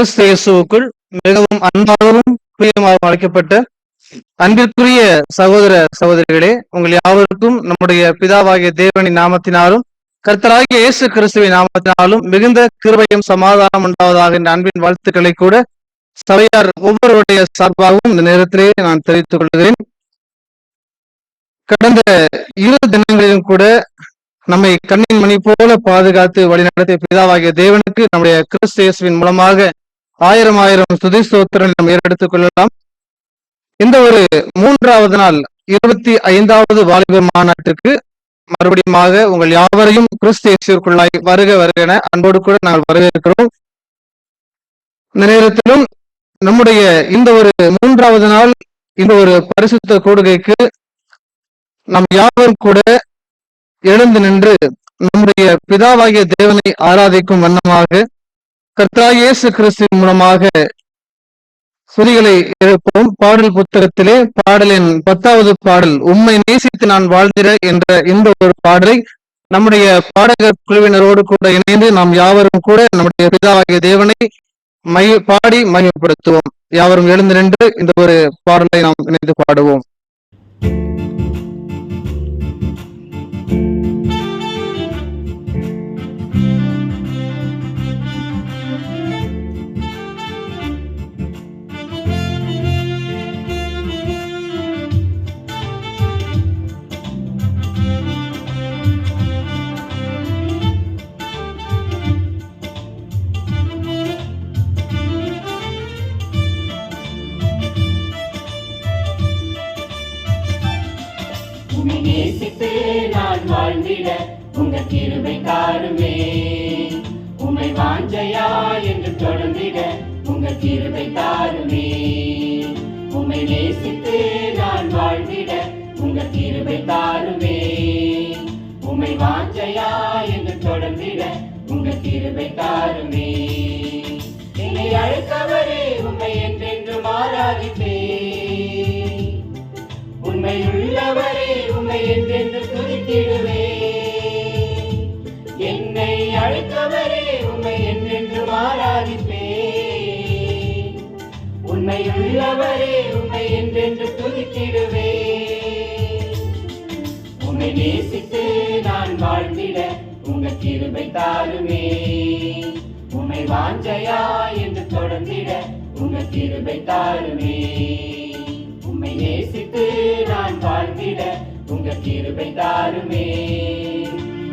கிறிஸ்து இயேசுவுக்குள் மிகவும் அன்பாகவும் பிரியமாகவும் அழைக்கப்பட்ட அன்பிற்குரிய சகோதர சகோதரிகளே, உங்கள் யாவருக்கும் நம்முடைய பிதாவாகிய தேவனின் நாமத்தினாலும் கர்த்தராகிய இயேசு கிறிஸ்துவின் நாமத்தினாலும் மிகுந்த கிருபையும் சமாதானம் உண்டாவதாக என்ற அன்பின் வாழ்த்துக்களை கூட சபையார் ஒவ்வொருவருடைய சார்பாகவும் இந்த நேரத்திலே நான் தெரிவித்துக் கொள்கிறேன். கடந்த 2 தினங்களிலும் கூட நம்மை கண்ணின் மணி போல பாதுகாத்து வழிநடத்திய பிதாவாகிய தேவனுக்கு நம்முடைய கிறிஸ்து இயேசுவின் மூலமாக ஆயிரம் ஸ்துதி ஸ்தோத்திரம் நாம் ஏறெடுத்துக் கொள்ளலாம். இந்த ஒரு 3வது நாள் 25வது வாலிபர் மாநாட்டிற்கு மறுபடியும் உங்கள் யாவரையும் கிறிஸ்து இயேசுக்குள்ளாய் வருக என அன்போடு கூட நாங்கள் வரவேற்கிறோம். இந்த நேரத்திலும் நம்முடைய இந்த ஒரு 3வது நாள் இந்த ஒரு பரிசுத்த கூடுகைக்கு நாம் யாவரும் கூட எழுந்து நின்று நம்முடைய பிதாவாகிய தேவனை ஆராதிக்கும் வண்ணமாக கர்த்தராகிய இயேசு கிறிஸ்துவின் மூலமாக சுதிகளை எழுப்போம். பாடல் புத்தகத்திலே பாடலின் 10வது பாடல், உம்மை நேசித்து நான் வாழ்ந்திட என்ற இந்த ஒரு பாடலை நம்முடைய பாடகர் குழுவினரோடு கூட இணைந்து நாம் யாவரும் கூட நம்முடைய பிதாவாகிய தேவனை பாடி மகிமைப்படுத்துவோம். யாவரும் எழுந்து நின்று இந்த ஒரு பாடலை நாம் இணைந்து பாடுவோம். உம்மை நேசித்து நான் வாழ்ந்திட உங்க கிருபை தாருமே, உம்மை வாஞ்சையா என்று தொடர்ந்திட உங்க கிருபை தாருமே. உம்மை நேசித்து நான் வாழ்ந்திட உங்க கிருபை தாருமே, உம்மை வாஞ்சையா என்று தொடர்ந்திட உங்க கிருபை தாருமே. என்னை அழைத்தவரே உம்மை என்றென்று ஆராதிப்பே, உண்மையுள்ளவரே உம்மை என்றென்று துதித்திடுவே. என்னை அழைத்தவரே உம்மை என்றென்று ஆராதிப்பே, உண்மையுள்ளவரே உம்மை என்றென்று துதித்திடுவே. உம்மை நேசித்து நான் வாழ்ந்திட உங்க கிருபை தாருமே, உம்மை வாஞ்சையா என்று தொடர்ந்திட உங்க கிருபை தாருமே. உம்மை நேசித்து நான் வாழ்ந்திட உங்க கிருபை தாருமே,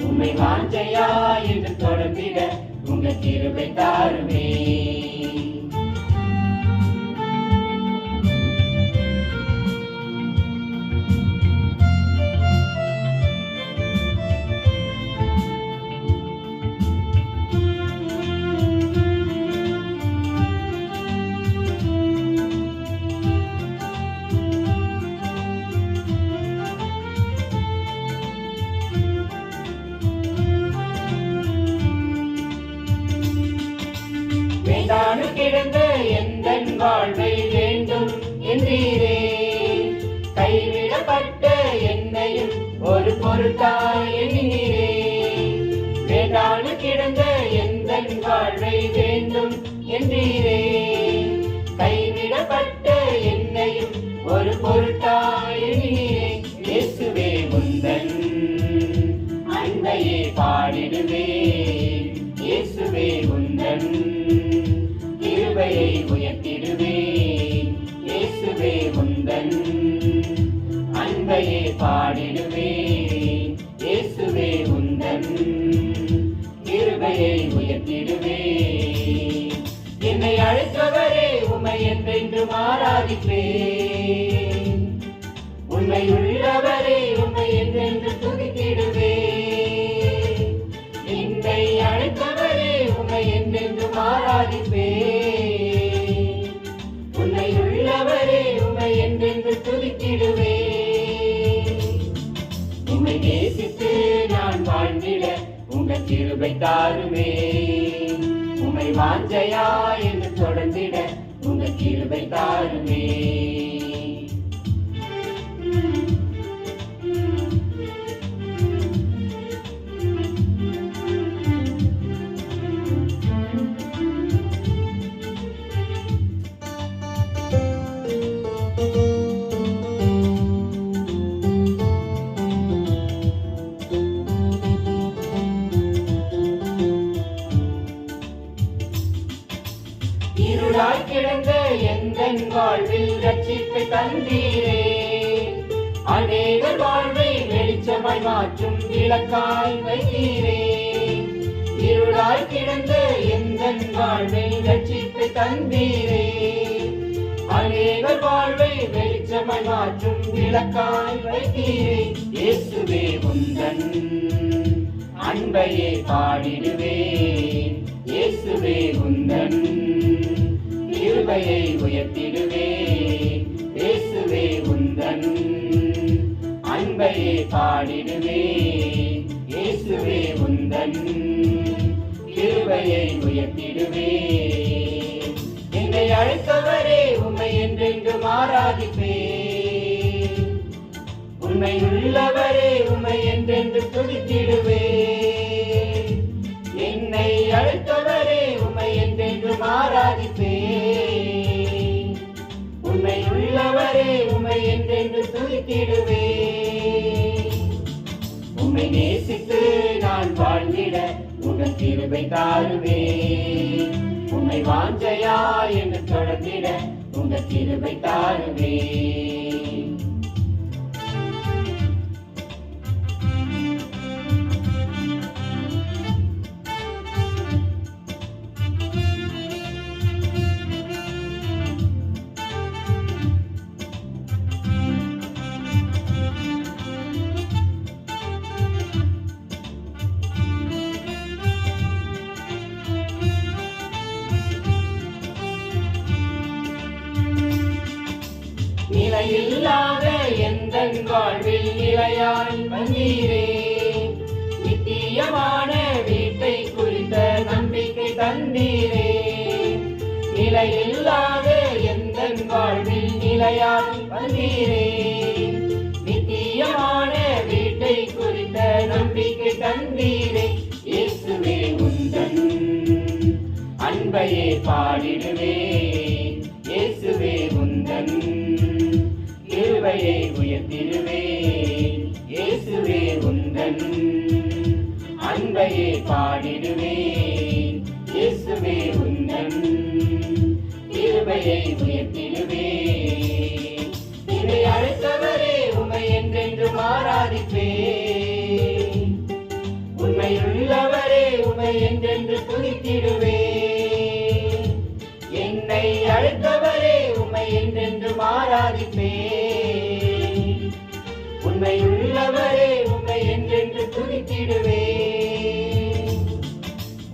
உம்மை வாஞ்சையா என்று தொடர்ந்திட உங்க கிருபை தாருமே. வேண்டானு கிடந்த எந்தன் வாழ்வை வேண்டும் என்றீரே, கைவிடப்பட்ட என்னையும் ஒரு பொருட்டாய் எண்ணினீரே. வேண்டானு கிடந்த எந்தன் வாழ்வை வேண்டும் என்றீரே, கைவிடப்பட்ட என்னையும் ஒரு பொருட்டாய் எண்ணினீரே. இயேசுவே உந்தன் அன்பையே பாடிடுவேன், இயேசுவே உந்தன் கிருபையை உயர்த்திடுவேன், இயேசுவே உந்தன் அன்பையே பாடிடுவேன், இயேசுவே உந்தன் கிருபையை உயர்த்திடுவேன். என்னை அழைத்தவரே உம்மை என்றென்றும் ஆராதிப்பேன், உண்மையுள்ளவரே உம்மை என்றென்று துதித்திடுவேன். என்னை அழைத்தவரே உம்மை என்றென்றும் ஆராதிப்பேன், உண்மையுள்ளவரே உம்மை என்றென்று துதித்திடுவேன். உம்மை நேசித்து நான் வாழ்ந்திட உங்க கிருபை தாருமே, உம்மை வாஞ்சையா என்று தொடர்ந்திட உங்க கிருபை தாருமே. தந்தீரே. அநேகர் வாழ்வை வெளிச்சமாய் மாற்றும் விளக்காய் வைத்தீரே. இருளாய் கிடந்த எந்தன் வாழ்வை ரட்சித்து தந்தீரே. அநேகர் வாழ்வை வெளிச்சமாய் மாற்றும் விளக்காய் வைத்தீரே. இயேசுவே உந்தன் அன்பையே பாடிடுவேன். இயேசுவே உந்தன் கிருபையை உயர்த்திடுவேன். இயேசுவே உந்தன் அன்பையே பாடிடுவேன். இயேசுவே உந்தன் கிருபையை உயர்த்திடுவேன். என்னை அழைத்தவரே உம்மை என்றென்றும் ஆராதிப்பேன். உண்மை உள்ளவரே உம்மை என்றென்று துதித்திடுவேன். என்னை அழைத்தவரே உம்மை என்றென்றும் ஆராதிப்பேன். உண்மை உள்ளவரே உம்மை என்றென்று துதித்திடுவேன். உம்மை நேசித்து நான் வாழ்ந்திட உங்கள் கிருபை தாருவேன். உம்மை வாஞ்சையா என்று தொடர்ந்திட உங்கள் கிருபை தாருவேன். நிலையில்லாத எந்தன் வாழ்வில் நிலையாய் வந்தீரே. நித்தியமான வீட்டை குறித்த நம்பிக்கை தந்தீரே. நிலையில்லாத எந்தன் வாழ்வில் நிலையாய் வந்தீரே. நித்தியமான வீட்டை குறித்த நம்பிக்கை தந்தீரே. இயேசுவே உந்தன் அன்பையே பாடிடுவேன். இயேசுவே உந்தன் கிருபையை உயர்த்திடுவேன். இயேசுவே உந்தன் அன்பையே பாடிடுவேன். இயேசுவே உந்தன் கிருபையை உயர்த்திடுவேன். என்னை அழைத்தவரே உம்மை என்றென்றும் ஆராதிப்பேன். உண்மை உள்ளவரே உம்மை என்றென்று துதித்திடுவேன். என்னை அழைத்தவரே உம்மை என்றென்றும் ஆராதிப்பேன். உண்மை உள்ளவரே உம்மை என்றென்று துதித்திடுவேன்.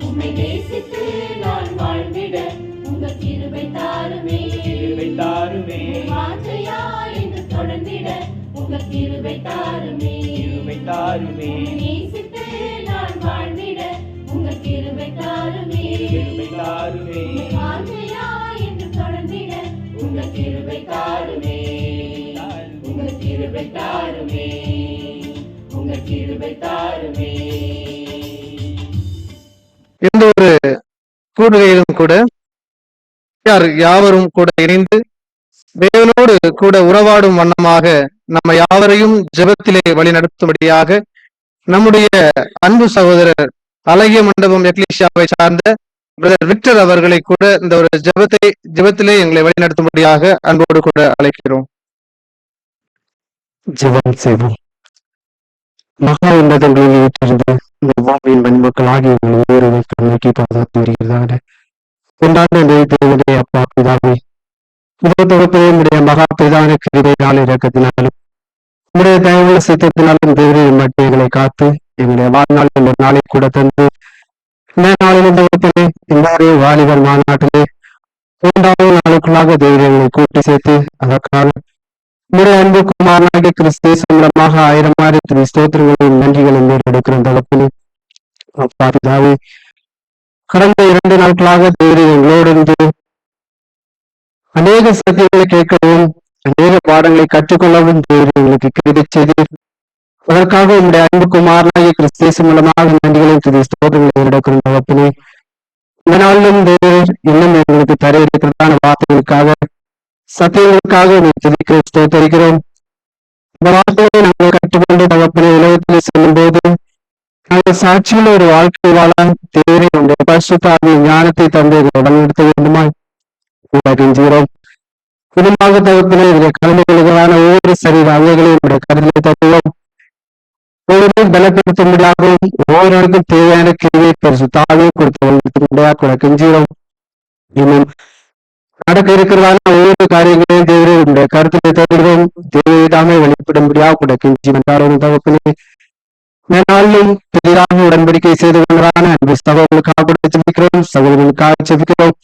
உம்மை நேசித்து நான் வாழ்ந்திட உங்கள் கிருபை தாருமே. கிருபை தாருமே. வாஞ்சையா என்று தொடர்ந்திட உங்கள் கிருபை தாருமே. கிருபை தாருமே. நேசித்து நான் வாழ்ந்திட உங்கள் கிருபை தாருமே. கிருபை தாருமே. வாஞ்சையா என்று தொடர்ந்திட உங்கள் கிருபை தாருமே. உங்கள் கிருபை தாருமே. உங்கள் கிருபை தாருமே. எந்த ஒரு கூடுகையிலும் கூட யாவரும் கூட இணைந்து தேவனோடு கூட உறவாடும் வண்ணமாக நம்ம யாவரையும் ஜெபத்திலே வழி நடத்தும்படியாக நம்முடைய அன்பு சகோதரர் அழகிய மண்டபம் எக்லீசியாவை சார்ந்த பிரதர் விக்டர் அவர்களை கூட இந்த ஒரு ஜெபத்திலே எங்களை வழி நடத்தும்படியாக அன்போடு கூட அழைக்கிறோம். ஜெபம் செய்வோம். மகா உன்னதங்களில் வீட்டிலிருந்து இந்த வாழ்வின் மண்மக்கள் ஆகிய உங்களை நோக்கி பாதுகாத்து வருகிறதாக கொண்டாட தேவனுடைய அப்பா பிதாவே, உடைய மகா பிதான கிருபையால் இரக்கத்தினாலும் உடைய தயவுள்ள சித்தத்தினாலும் தேவனை மட்டும் எங்களை காத்து எங்களுடைய வாழ்நாளில் ஒரு நாளை கூட தந்து இந்த நாளில் தகப்பனே இந்த ஒரே வாலிபர் மாநாட்டிலே 3வது நாளுக்குள்ளாக தேவனை எங்களை கூட்டி சேர்த்து அதற்காக உடைய அன்பு குமாரனாகிய கிறிஸ்து மூலமாக 1000 ஸ்தோத்திரங்களையும் நன்றிகளும் எடுக்கிறோம் தகப்பனே. அப்பா பிதாவே, கடந்த 2 நாட்களாக தேவனை எங்களோடு இருந்து அநேக சத்தியங்களை கேட்கவும் அநேக பாடங்களை கற்றுக்கொள்ளவும் தேவனை எங்களுக்கு கிருபை செய்து அதற்காக உங்களுடைய அன்பு குமாரனாகிய கிறிஸ்து மூலமாக நன்றிகளையும் ஸ்தோத்திரங்களை எடுக்கிறோம் தகப்பனே. இந்த நாளிலும் தேவர் இன்னும் எங்களுக்கு தர இருக்கிறதான வார்த்தைகளுக்காக சத்தியங்களுக்காக ஸ்தோத்தரிக்கிறோம். இந்த வார்த்தையை நாங்கள் கற்றுக்கொண்டு தகப்பனை உலகத்தில் செல்லும் போது நாங்கள் சாட்சியில் ஒரு வாழ்க்கை வாழ தேவரை உடைய பரிசுத்த ஞானத்தை தந்து வழிநடத்த வேண்டுமாய் கெஞ்சுகிறோம். குடும்பமாக தவிர்ப்பினை இதனுடைய கடமைகளுக்கான ஒவ்வொரு சரீர அங்கங்களையும் நம்முடைய கருதிலை தருவோம். ஒவ்வொரு பலப்படுத்தும்படியாகவும் ஒவ்வொருவருக்கும் தேவையான கிருவை பரிசு தாவே கொடுத்தவர்களுக்கு கூட கெஞ்சியோம். இன்னும் நடக்க இருக்கிறதான ஒவ்வொரு காரியங்களையும் தேவையை நம்முடைய கருத்திலே தருகிறோம். தேவையிடாமல் வெளிப்படும்படியாக கூட கெஞ்சி மன்றாடும் தகப்பனே. மேலும் பெரிதாக உடன்படிக்கை செய்து கொண்டதான அன்பு சகோதரர்களுக்காக கூட ஜெபிக்கிறோம். சகோதரர்களுக்காக ஜெபிக்கிறோம்.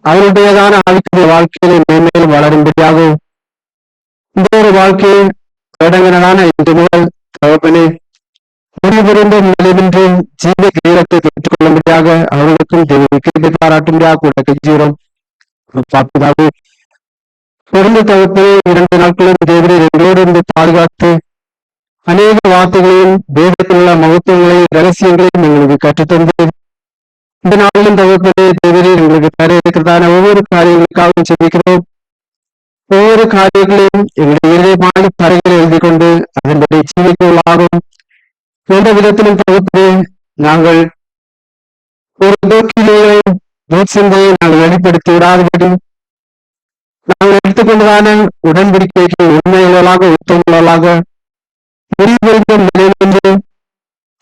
அவருடையதான ஆவிக்குரிய வாழ்க்கையில மேன்மேலும் வளரும்படியாகவும் இந்த ஒரு வாழ்க்கையை தொடங்கினதான இன்று முதல் தகப்பனே முடிவுபுரிந்த நிலைவின்றி ஜீவ கிரீடத்தை பெற்றுக் கொள்ளும்படியாக அவர்களுக்கும் தேவை கிருபை பாராட்டும்படியாக கூட கெஞ்சுகிறோம். பார்ப்பதாக தொடர்ந்து தகப்பனே 2 நாட்களும் தேவரை எங்களோடு இருந்து பாதுகாத்து அநேக வார்த்தைகளையும் வேதத்தில் உள்ள மகத்துவங்களையும் ரகசியங்களையும் எங்களுக்கு கற்றுத்தந்து இந்த நாளிலும் தகப்பனே தேவரே எங்களுக்கு தர இருக்கிறதான ஒவ்வொரு காரியங்களுக்காகவும் செபிக்கிறோம். ஒவ்வொரு காரியங்களையும் எங்களுடைய இதயமான பறைகளை எழுதி கொண்டு அதனுடைய ஜீவிக்குள்ளாகும் எந்த விதத்திலும் தகப்பனே நாங்கள் ஒரு சிந்தையை நாங்கள் வெளிப்படுத்தி விடாதபடி நாங்கள் எடுத்துக்கொண்டதான உடன்படிக்கைக்கு உண்மைகளாக உத்தமங்களாக முடிவெடுத்த நிலையிலிருந்து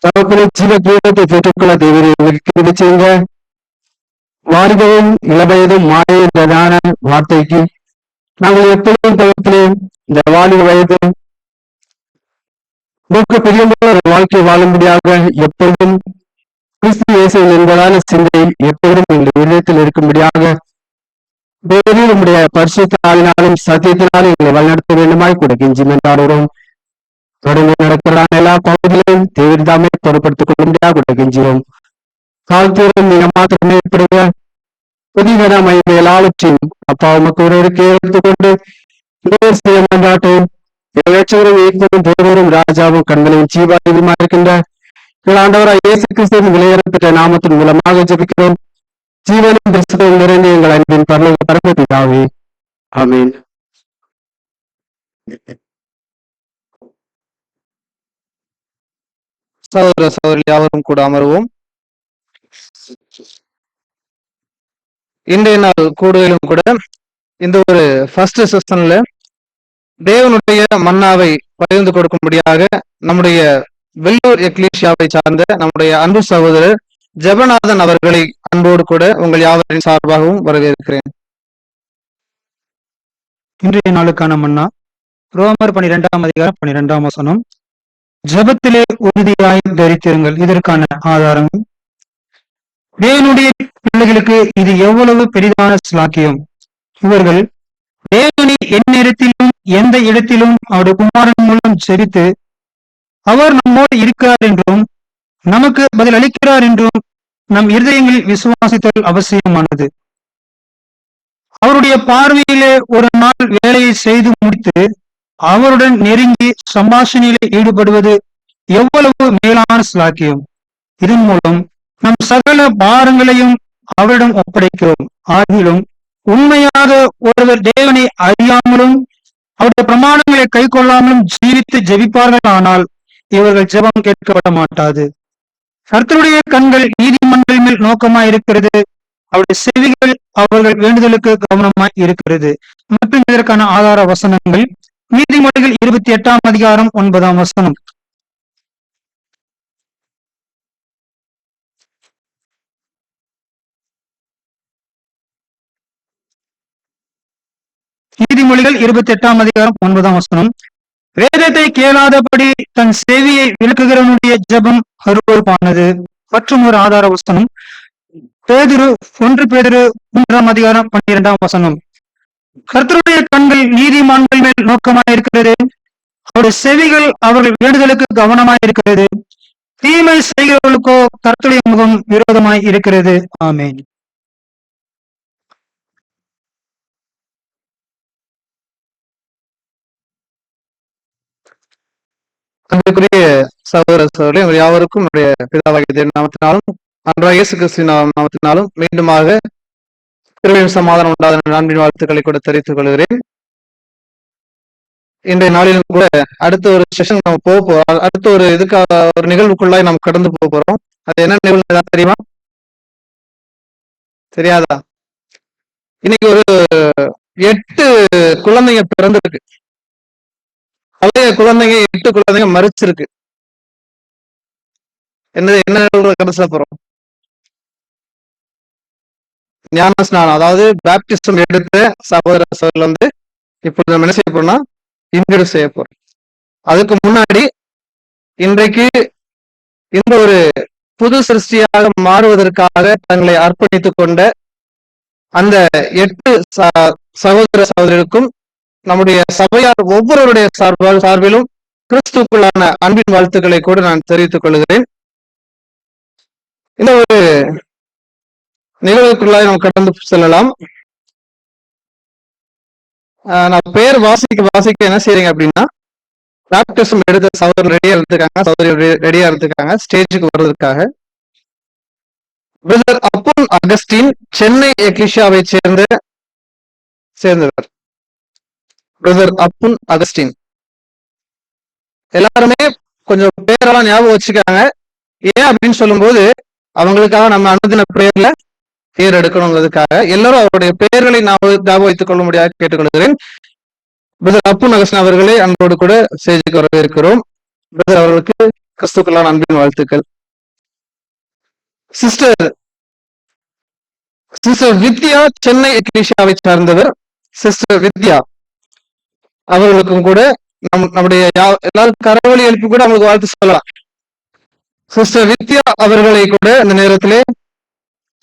தகப்பனை ஜீவ கீதத்தை பெற்றுக்கொள்ள தேவரை எங்களுக்கு செய்யுங்க. வாரிகவும் இளவயதும் மாய என்றதான வார்த்தைக்கு நாங்கள் எப்பொழுதும் தகப்பனே இந்த வாலிப வயது பிரியமான ஒரு வாழ்க்கை வாழும்படியாக எப்பொழுதும் கிறிஸ்து இயேசுவில் என்பதான சிந்தை எப்பொழுதும் எங்கள் இதயத்தில் இருக்கும்படியாக தேவரே நம்முடைய பரிசுத்தாலினாலும் சத்தியத்தினாலும் எங்களை வழிநடத்த வேண்டுமாய் கூட கெஞ்சி மன்றாடுகிறோம். தொடர்ந்து நடக்கிறான எல்லா பகுதிகளையும் தேவைதாமே பொருட்படுத்திக் கொள்ளும்படியாக கூட கெஞ்சுகிறோம். காலத்தோறும் நீங்க மாத்திரமே ஏற்படுங்க புதிய மையம் எல்லாவற்றையும் அப்பா உமக்கு ஒரு எடுத்துக்கொண்டு செய்ய மாட்டாட்டும் தேவரும் ராஜாவும் கண்மனையும் ஜீவாயுமா இருக்கின்ற ஆண்டவராய் இயேசு கிறிஸ்துவின் விலையேறப்பட்ட நாமத்தின் மூலமாக ஜெபிக்கிறோம். ஜீவனும் பிரசுத்தமும் நிறைந்த எங்கள் அன்பின் பரலோக பரமபிதாவே, ஆமென். சகோதர சகோதரி யாவரும் கூட அமர்வோம். இன்றைய நாள் கூடுதலும் கூட இந்த ஒரு ஃபர்ஸ்ட் செஷன்ல தேவனுடைய மன்னாவை பகிர்ந்து கொடுக்கும்படியாக நம்முடைய வெள்ளூர் எக்லீசியாவை சார்ந்த நம்முடைய அன்பு சகோதரர் ஜெபநாதன் அவர்களை அன்போடு கூட உங்கள் யாவரின் சார்பாகவும் வரவேற்கிறேன். இன்றைய நாளுக்கான மன்னா ரோமர் 12ஆம் அதிகாரம் 12ஆம் வசனம். ஜெபத்திலே உறுதியாய் தரித்திருங்கள். இதற்கான ஆதாரம் தேவனுடைய பிள்ளைகளுக்கு இது எவ்வளவு பெரிதான ஸ்லாக்கியம். இவர்கள் தேவனை எந்நேரத்திலும் எந்த இடத்திலும் அவருடைய குமாரன் மூலம் ஜெபித்து அவர் நம்மோடு இருக்கிறார் என்றும் நமக்கு பதில் அளிக்கிறார் என்றும் நம் இருதயங்களில் விசுவாசித்தல் அவசியமானது. அவருடைய பார்வையிலே ஒரு நாள் வேலையை செய்து முடித்து அவருடன் நெருங்கி சம்பாஷணையிலே ஈடுபடுவது எவ்வளவு மேலான ஸ்லாக்கியம். இதன் மூலம் நம் சகல பாரங்களையும் அவரிடம் ஒப்படைக்கிறோம். ஆகிலும் உண்மையாக ஒருவர் தேவனை அறியாமலும் அவருடைய பிரமாணங்களை கை கொள்ளாமலும் ஜீவித்து ஜெபிப்பார்கள் ஆனால் இவர்கள் ஜெபம் கேட்கப்பட மாட்டாது. கர்த்தருடைய கண்கள் நீதிமன்றங்கள் மேல் நோக்கமாய் இருக்கிறது, அவருடைய செவிகள் அவர்கள் வேண்டுதலுக்கு கவனமாய் இருக்கிறது. மற்றும் இதற்கான ஆதார வசனங்கள் நீதிமொழிகள் 28ஆம் அதிகாரம் 9ஆம் வசனம். நீதிமொழிகள் 28ஆம் அதிகாரம் 9ஆம் வசனம். வேதத்தை கேளாதபடி தன் செவியை விளக்குகிறவனுடைய ஜெபம் அருவருப்பானது. மற்றும் ஒரு ஆதார வசனம் 1 பேதுரு 3ஆம் அதிகாரம் 12ஆம் வசனம். கர்த்தருடைய கண்கள் நீதிமான்கள் மேல் நோக்கமாய் இருக்கிறது, அவருடைய செவிகள் அவர்கள் வேண்டுதலுக்கு கவனமாய் இருக்கிறது. தீமை செய்கிறவர்களுக்கோ கர்த்தருடைய முகம் விரோதமாய் இருக்கிறது. ஆமென். அன்புக்குரிய சகோதர சகோதரி உங்கள் யாவருக்கும் என்னுடைய பிதாவாகிய தேவன் நாமத்தினாலும் அன்றாக இயேசு கிறிஸ்துவின் நாமத்தினாலும் மீண்டுமாக கிருபையும் சமாதானம் உண்டாத அன்பின் வாழ்த்துக்களை கூட தெரிவித்துக் கொள்கிறேன். இன்றைய நாளிலும் கூட அடுத்த ஒரு செஷன் நம்ம போக போறோம். அடுத்த ஒரு இதுக்காக ஒரு நிகழ்வுக்குள்ளாய் நாம் கடந்து போக போறோம். அது என்ன நிகழ்வு தான் தெரியுமா? தெரியாதா? இன்னைக்கு ஒரு 8 குழந்தைங்க பிறந்திருக்கு. பழைய குழந்தைங்க 8 குழந்தைங்க மறிச்சிருக்கு. என்ன கடைசியா போறோம்? ஞான ஸ்நானம், அதாவது பேப்டிசம் எடுத்த சகோதர சகோதரர் இப்ப நம்ம என்ன செய்ய போறோம்னா இன்ட்ரோடியூஸ் செய்ய போறோம். அதுக்கு முன்னாடி இன்றைக்கு இந்த ஒரு புது சிருஷ்டியாக மாறுவதற்காக தங்களை அர்ப்பணித்துக் கொண்ட அந்த 8 சகோதர சகோதரிகளுக்கும் நம்முடைய சபையார் ஒவ்வொருவருடைய சார்பிலும் கிறிஸ்துக்குள்ளான அன்பின் வாழ்த்துக்களை கூட நான் தெரிவித்துக் கொள்கிறேன். இந்த ஒரு நிகழ்வுக்குள்ளாக நாம் கடந்து செல்லலாம். நான் பேர் வாசிக்க என்ன செய்றீங்க அப்படின்னா, பேப்டிசம் எடுத்த சகோதரர் ரெடியா இருந்திருக்காங்க, சகோதரி ரெடியா இருந்திருக்காங்க ஸ்டேஜுக்கு வர்றதுக்காக. பிரதர் அப்பன் அகஸ்டின், சென்னை எக்லிஷியாவை சேர்ந்தவர். பிரதர் அப்பன் அகஸ்டின். எல்லாருமே கொஞ்சம் பேரெல்லாம் ஞாபகம் வச்சுக்காங்க. ஏன் அப்படின்னு சொல்லும்போது அவங்களுக்காக நம்ம அனுதின பிரேயர்ல பேர் எடுக்கணுங்கிறதுக்காக எல்லாரும் அவருடைய பெயர்களை ஞாபகம் வைத்துக் கொள்ள முடியாது கேட்டுக்கொள்கிறேன். பிரதர் அப்பன் அகஸ்டின் அவர்களே அன்போடு கூட ஸ்டேஜுக்கு வரவேற்கிறோம். பிரதர் அவர்களுக்கு கிறிஸ்துக்களான அன்பின் வாழ்த்துக்கள். சிஸ்டர் வித்யா, சென்னை எக்லிஷியாவை சார்ந்தவர். சிஸ்டர் வித்யா அவர்களுக்கும் கூட நம்முடைய எல்லாரும் கரவொலி எழுப்பி கூட அவங்களுக்கு வாழ்த்து சொல்லலாம். சிஸ்டர் வித்யா அவர்களை கூட இந்த நேரத்திலே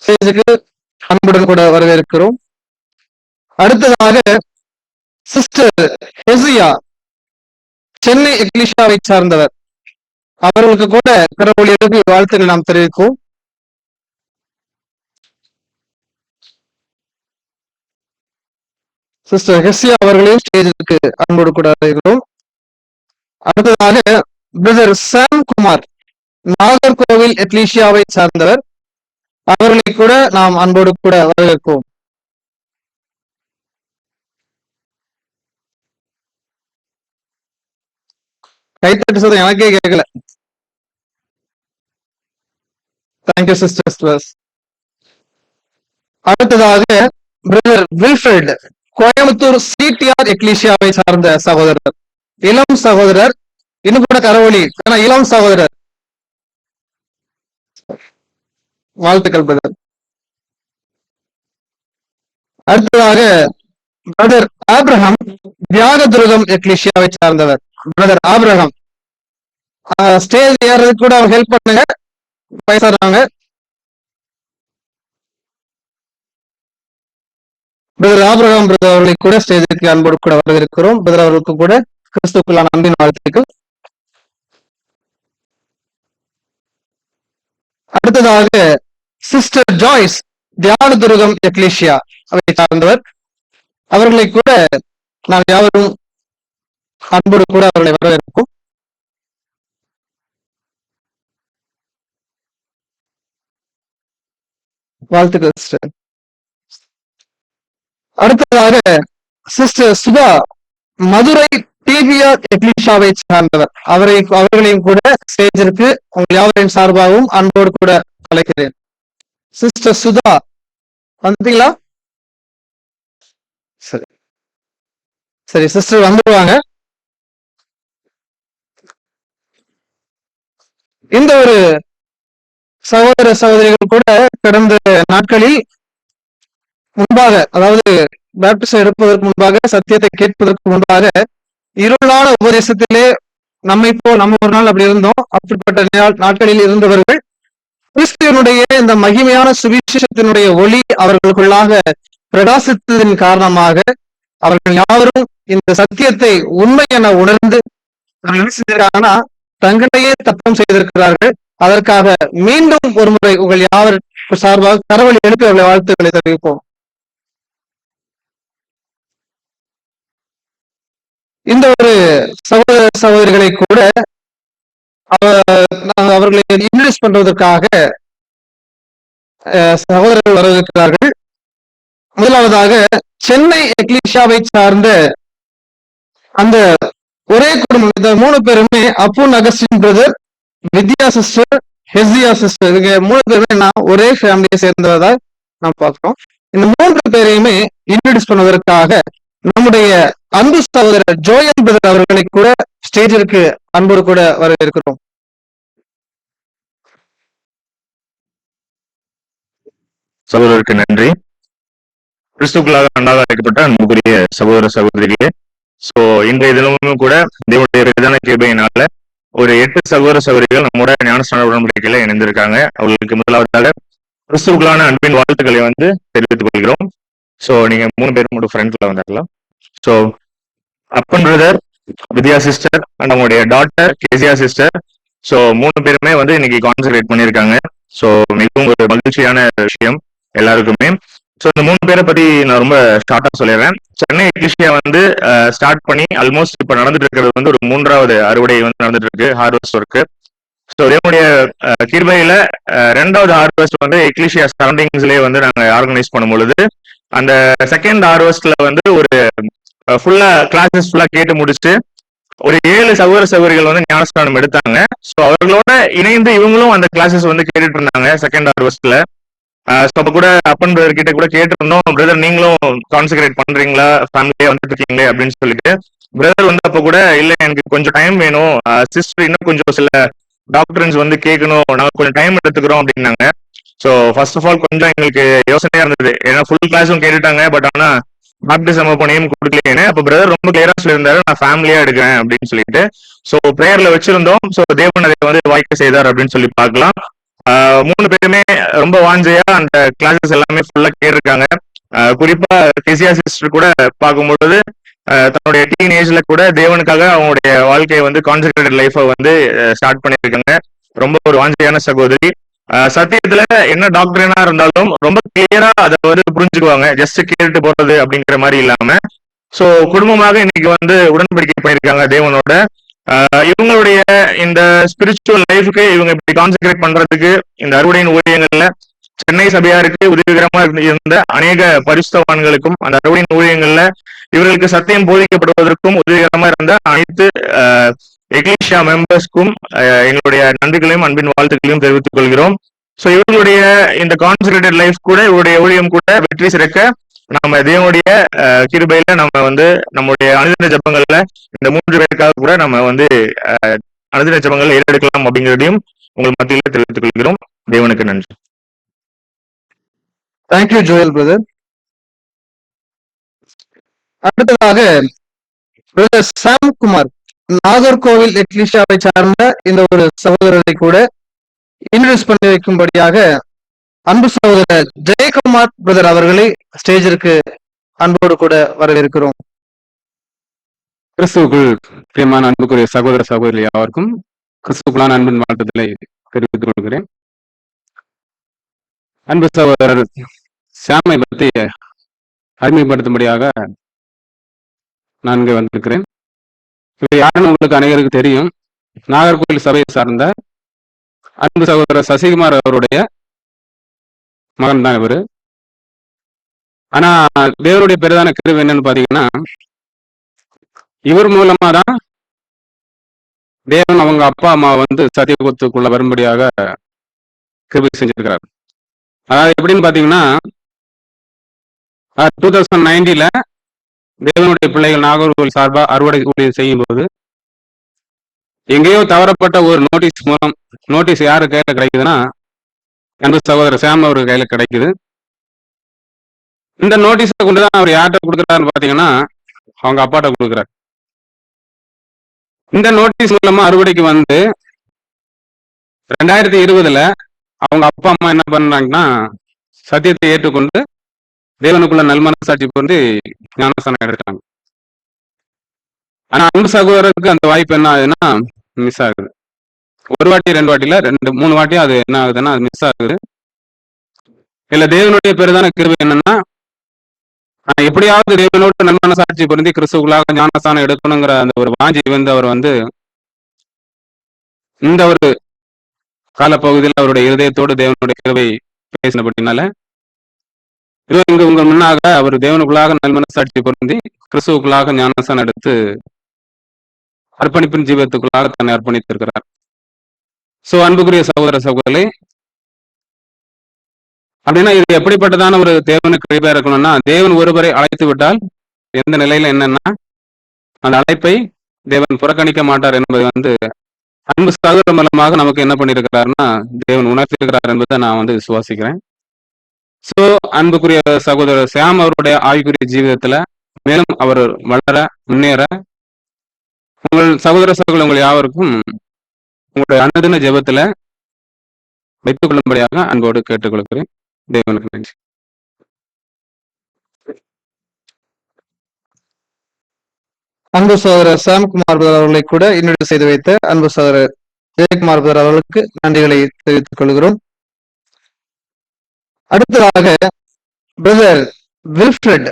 ஸ்டேஜுக்கு அன்புடன் கூட வரவேற்கிறோம். அடுத்ததாக சிஸ்டர் ஹெசியா, சென்னை எக்லிஷியாவை சார்ந்தவர். அவர்களுக்கு கூட கரவொலி எழுப்பி வாழ்த்துக்கள் நாம் தெரிவிக்கும். சிஸ்டர் ஹெசியா அவர்களையும் ஸ்டேஜுக்கு அன்போடு கூட வருகிறோம். அடுத்ததாக பிரதர் சாம் குமார், நாகர்கோவில் எக்லிஷியாவை சார்ந்தவர். அவர்களை கூட நாம் அன்போடு கூட வரவேற்போம். கைத்தட்டு சொல்றது எனக்கே கேட்கல. Thank you sisters. அடுத்ததாக பிரதர் வில்ஃபிரட், கோயம்புத்தூர் சிடிஆர் எக்லிஷியாவை சார்ந்த சகோதரர், இளம் சகோதரர். இன்னும் கூட கரவொலி, இளம் சகோதரர். வாழ்த்துக்கள் பிரதர். அடுத்ததாக பிரதர் ஆப்ரஹாம், தியாகதுருகம் எக்லிஷியாவை சார்ந்தவர். பிரதர் ஆப்ரஹாம் ஸ்டேஜ் ஏறதுக்கு கூட அவங்க ஹெல்ப் பண்ணுங்க, பேசுறாங்க. பிரதர் ஆபிரகாம் பிரதர் அவர்களை கூட ஸ்டேஜுக்கு அன்போடு கூட வரவேற்கிறோம். பிரதர் அவர்களுக்கு கூட கிறிஸ்துக்குள்ளான அன்பின் வாழ்த்துக்கள். அடுத்ததாக சிஸ்டர் ஜாய்ஸ், தியாகதுருகம் எக்லிஷியா அவை சார்ந்தவர். அவர்களை கூட நாம் யாவரும் அன்போடு கூட அவர்களை வரவேற்கும். வாழ்த்துக்கள் சிஸ்டர். அடுத்ததாக சிஸ்டர் சுதா, மதுரை டிபிஆர் எக்லிஷியாவை சார்ந்தவர். அவர்களையும் கூட ஸ்டேஜிற்கு உங்கள் யாவரின் சார்பாகவும் அன்போடு கூட அழைக்கிறேன். சிஸ்டர் சுதா வந்தீங்களா? சரி சிஸ்டர் வந்துடுவாங்க. இந்த ஒரு சகோதர சகோதரிகள் கூட கடந்த நாட்களில் முன்பாக, அதாவது பேப்டிசம் எடுப்பதற்கு முன்பாக, சத்தியத்தை கேட்பதற்கு முன்பாக இருளான உபதேசத்திலே நம்ம ஒரு நாள் அப்படி இருந்தோம். அப்படிப்பட்ட நாட்களில் இருந்தவர்கள் கிறிஸ்துவனுடைய இந்த மகிமையான சுவிசேஷத்தினுடைய ஒளி அவர்களுக்குள்ளாக பிரகாசித்ததின் காரணமாக அவர்கள் யாவரும் இந்த சத்தியத்தை உண்மை என உணர்ந்து என்ன செஞ்சிருக்காங்கன்னா தங்களையே தப்பம் செய்திருக்கிறார்கள். அதற்காக மீண்டும் ஒரு முறை உங்கள் யாவர் சார்பாக கரவொலி எழுப்பி அவர்களை வாழ்த்துக்களை தெரிவிப்போம். இந்த ஒரு சகோதர சகோதரிகளை கூட அவர்களை இன்ட்ரோடியூஸ் பண்றதற்காக சகோதரர்கள் வரவிருக்கிறார்கள். முதலாவதாக சென்னை எக்லிஷியாவை சார்ந்த அந்த ஒரே குடும்பம், இந்த 3 பேருமே அப்பன் அகஸ்டின் பிரதர், வித்யா சிஸ்டர், ஹெசியா சிஸ்டர், இவங்க 3 பேருமே ஒரே ஃபேமிலியை சேர்ந்ததா நாம் பார்க்கிறோம். இந்த 3 பேரையுமே இன்ட்ரோடியூஸ் பண்ணுவதற்காக நம்முடைய அன்பு சகோதரர் ஜோயல் பிரதர் அவர்களை கூட ஸ்டேஜிற்கு அன்போடு கூட வரவேற்கிறோம். சகோதரருக்கு நன்றி. கிறிஸ்துக்குள்ளாக அன்பாக அழைக்கப்பட்ட அன்புக்குரிய சகோதர சகோதரிகளே, சோ இன்றைய தினமும் கூட தேவனுடைய பிரதான கிருபையினால ஒரு 8 சகோதர சகோதரிகள் நம்முடைய ஞானஸ்நான உடன்படிக்கையில இணைந்திருக்காங்க. அவர்களுக்கு முதலாவதாக கிறிஸ்துக்குள்ளான அன்பின் வாழ்த்துக்களை வந்து தெரிவித்துக் கொள்கிறோம். சோ நீங்க 3 பேரும் மட்டும் ஃப்ரண்ட்ல வந்துடலாம். சோ அப்பன் பிரதர், வித்யா சிஸ்டர் அண்ட் அவங்களுடைய டாட்டர் கேசியா சிஸ்டர், சோ 3 பேருமே வந்து இன்னைக்கு கான்சென்ட்ரேட் பண்ணியிருக்காங்க. சோ மிகவும் ஒரு மகிழ்ச்சியான விஷயம் எல்லாருக்குமே. ஸோ இந்த 3 பேரை பத்தி நான் ரொம்ப ஷார்ட்டா சொல்லிடுறேன். சென்னை எக்லிஷியா வந்து ஸ்டார்ட் பண்ணி ஆல்மோஸ்ட் இப்ப நடந்துட்டு இருக்கிறது வந்து ஒரு 3வது அறுவடை வந்து நடந்துட்டு இருக்கு, ஹார்வெஸ்ட் ஒர்க்கு. ஸோ இதனுடைய கிருபையில 2வது ஹார்வெஸ்ட் வந்து எக்லிஷியா சரௌண்டிங்ஸ்லயே வந்து நாங்க ஆர்கனைஸ் பண்ணும் பொழுது அந்த செகண்ட் ஹார்வெஸ்ட்ல வந்து ஒரு ஃபுல்லா கிளாஸஸ் ஃபுல்லா கேட்டு முடிச்சுட்டு ஒரு 7 சகோதர சகோதரிகள் வந்து ஞானஸ்தானம் எடுத்தாங்க. ஸோ அவர்களோட இணைந்து இவங்களும் அந்த கிளாஸஸ் வந்து கேட்டுட்டு இருந்தாங்க செகண்ட் ஹார்வெஸ்ட்ல. அப்ப கூட அப்பன் பிரதர் கிட்ட கூட கேட்டிருந்தோம், பிரதர் நீங்களும் கான்சென்ட்ரேட் பண்றீங்களா, ஃபேமிலியா வந்துட்டு இருக்கீங்களே அப்படின்னு சொல்லிட்டு. பிரதர் வந்து அப்ப கூட இல்ல எனக்கு கொஞ்சம் டைம் வேணும், சிஸ்டர் இன்னும் கொஞ்சம் சில டாக்டர்ஸ் வந்து கேட்கணும், நாங்க கொஞ்சம் டைம் எடுத்துக்கிறோம் அப்படின்னாங்க. ஸோ ஃபர்ஸ்ட் ஆஃப் ஆல் கொஞ்சம் எங்களுக்கு யோசனையா இருந்தது, ஏன்னா ஃபுல் கிளாஸும் கேட்டுட்டாங்க, பட் ஆனா பாப்டிசம் அப்ப நேம் கொடுக்கலையேன்னு. அப்ப பிரதர் ரொம்ப கிளியரா சொல்லியிருந்தாரு, நான் ஃபேமிலியா எடுக்கிறேன் அப்படின்னு சொல்லிட்டு. ஸோ பிரேயர்ல வச்சிருந்தோம். ஸோ தேவன் அதை வந்து வாய்க்க செய்தார் அப்படின்னு சொல்லி பார்க்கலாம். 3 பேருமே ரொம்ப வாஞ்சையா அந்த கிளாஸஸ் எல்லாமே ஃபுல்லா கேட்டிருக்காங்க. குறிப்பா கேசியா சிஸ்டர் கூட பார்க்கும்பொழுது தன்னுடைய டீன் ஏஜ்ல கூட தேவனுக்காக அவங்களுடைய வாழ்க்கையை வந்து கான்சென்ட்ரேட்டட் லைஃபை வந்து ஸ்டார்ட் பண்ணியிருக்காங்க. ரொம்ப ஒரு வாஞ்சையான சகோதரி. சத்தியத்துல என்ன டாக்டர்னா இருந்தாலும் ரொம்ப கிளியரா அதை வந்து புரிஞ்சுக்குவாங்க, ஜஸ்ட் கேட்டு போறது அப்படிங்கிற மாதிரி இல்லாம. சோ குடும்பமாக இன்னைக்கு வந்து உடன்படிக்கை பண்ணியிருக்காங்க தேவனோட. இவங்களுடைய இந்த ஸ்பிரிச்சுவல் லைஃபுக்கு இவங்க இப்படி கான்சென்ட்ரேட் பண்றதுக்கு இந்த அறுவடையின் ஊழியங்கள்ல சென்னை சபையாருக்கு உதவிகரமா இருந்த அநேக பரிசுத்தவான்களுக்கும் அந்த அறுவடையின் ஊழியங்கள்ல இவர்களுக்கு சத்தியம் போதிக்கப்படுவதற்கும் உதவிகரமா இருந்த அனைத்து எக்லிஷியா மெம்பர்ஸ்க்கும் எங்களுடைய நன்றிகளையும் அன்பின் வாழ்த்துக்களையும் தெரிவித்துக் கொள்கிறோம். ஸோ இவர்களுடைய இந்த கான்சென்ட்ரேட்டட் லைஃப் கூட இவருடைய ஊழியம் கூட வெற்றி சிறக்க நம்ம தேவனுடைய கிருபையில நம்ம வந்து நம்முடைய அனுதின ஜபங்கள்ல இந்த 3 பேருக்காக கூட நம்ம வந்து அனுதின ஜபங்கள் ஏறெடுக்கலாம் அப்படிங்கிறதையும் உங்கள் மத்தியில தெரிவித்துக் கொள்கிறோம். தேவனுக்கு நன்றி. Thank you Joel brother. அடுத்ததாக பிரதர் சாம் குமார், நாகர்கோவில் எக்லிஷியாவை சார்ந்த இந்த ஒரு சகோதரரை கூட இன்ட்ரோடியூஸ் பண்ணி வைக்கும்படியாக அன்பு சகோதரர் ஜெயக்குமார் பிரதர் அவர்களை ஸ்டேஜிற்கு அன்போடு கூட வரவேற்கிறோம். கிறிஸ்துவுக்குள் பிரியமான அன்புக்குரிய சகோதர சகோதரி யாருக்கும் கிறிஸ்துக்குள்ளான அன்பின் வாழ்த்துதலை தெரிவித்துக் கொள்கிறேன். அன்பு சகோதரர் சாமை பற்றி அறிமுகப்படுத்தும்படியாக நான் இங்கே வந்திருக்கிறேன். இவர் யாருன்னு உங்களுக்கு அனைவருக்கு தெரியும். நாகர்கோவில் சபையை சார்ந்த அன்பு சகோதரர் சசிகுமார் அவருடைய மகன் தான் இவரு. ஆனா தேவருடைய பெரிதான கிருபை என்னன்னு பாத்தீங்கன்னா, இவர் மூலமா தான் தேவன் அவங்க அப்பா அம்மா வந்து சத்தியகுத்துக்குள்ள வரும்படியாக கிருபை செஞ்சிருக்கிறார். அதாவது எப்படின்னு பாத்தீங்கன்னா, 2019 தேவனுடைய பிள்ளைகள் நாகர்கோவில் சார்பா அறுவடை ஊழியம் செய்யும் போது எங்கேயோ தவறப்பட்ட ஒரு நோட்டீஸ் மூலம், நோட்டீஸ் யாரு கையில கிடைக்குதுன்னா அன்பு சகோதரர் சாம் அவருக்கு கையில கிடைக்குது. இந்த நோட்டீஸை கொண்டுதான் அவர் யார்கிட்ட கொடுக்குறாருன்னு பாத்தீங்கன்னா அவங்க அப்பாட்ட கொடுக்குறாரு. இந்த நோட்டீஸ் மூலமா அறுவடைக்கு வந்து 2020 அவங்க அப்பா அம்மா என்ன பண்றாங்கன்னா சத்தியத்தை ஏற்றுக்கொண்டு தேவனுக்குள்ள நல்மனசாட்சி பொருந்தி ஞானஸ்தானம் எடுத்துட்டாங்க. ஆனா அன்பு சகோதரருக்கு அந்த வாய்ப்பு என்ன ஆகுதுன்னா மிஸ் ஆகுது. ஒரு வாட்டி 2 வாட்டில 2-3 வாட்டி அது என்ன ஆகுதுன்னா அது மிஸ் ஆகுது. இல்ல தேவனுடைய பெரிதான கிருபை என்னன்னா, எப்படியாவது தேவனோடு நல்மனசாட்சி பொருந்தி கிறிஸ்துவுக்குள்ளாக ஞானஸ்தானம் எடுக்கணுங்கிற அந்த ஒரு வாஞ்சி வந்து அவர் வந்து இந்த ஒரு காலப்பகுதியில் அவருடைய இருதயத்தோடு தேவனுடைய கிருபை பேசினபடினால இங்க உங்கள் முன்னாக அவர் தேவனுக்குள்ளாக நல்மனசாட்சி பொருந்தி கிறிஸ்துவுக்குள்ளாக ஞானஸ்தானம் எடுத்து அர்ப்பணிப்பின் ஜீவத்துக்குள்ளாக தன்னை அர்ப்பணித்திருக்கிறார். சோ அன்புக்குரிய சகோதர சகோதரி, அப்படின்னா இது எப்படிப்பட்டதான ஒரு தேவனுக்கு கிருபையா இருக்கணும்னா, தேவன் ஒருவரை அழைத்து விட்டால் எந்த நிலையில என்னன்னா அந்த அழைப்பை தேவன் புறக்கணிக்க மாட்டார் என்பது அன்பு சகோதரர் மூலமாக நமக்கு என்ன பண்ணியிருக்கிறாருன்னா தேவன் உணர்த்திருக்கிறார் என்பதை நான் விசுவாசிக்கிறேன். சோ அன்புக்குரிய சகோதரர் சாம் அவருடைய ஆய்வுக்குரிய ஜீவிதத்துல மேலும் அவர் வளர முன்னேற உங்கள் சகோதர சகோதரர் உங்கள் யாவருக்கும் உங்களுடைய அன்னதின ஜெபத்துல வைத்துக் கொள்ளும்படியாக அன்போடு கேட்டுக்கொள்கிறேன். தேவனுக்கு நன்றி. அன்பு சகோதரர் சாம்குமார் பிரதர் அவர்களை கூட இன்னொரு செய்து வைத்த அன்பு சகோதரர் ஜெயக்குமார் பிரதர் அவர்களுக்கு நன்றிகளை தெரிவித்துக் கொள்கிறோம். அடுத்ததாக பிரதர் வில்ஃப்ரெட்,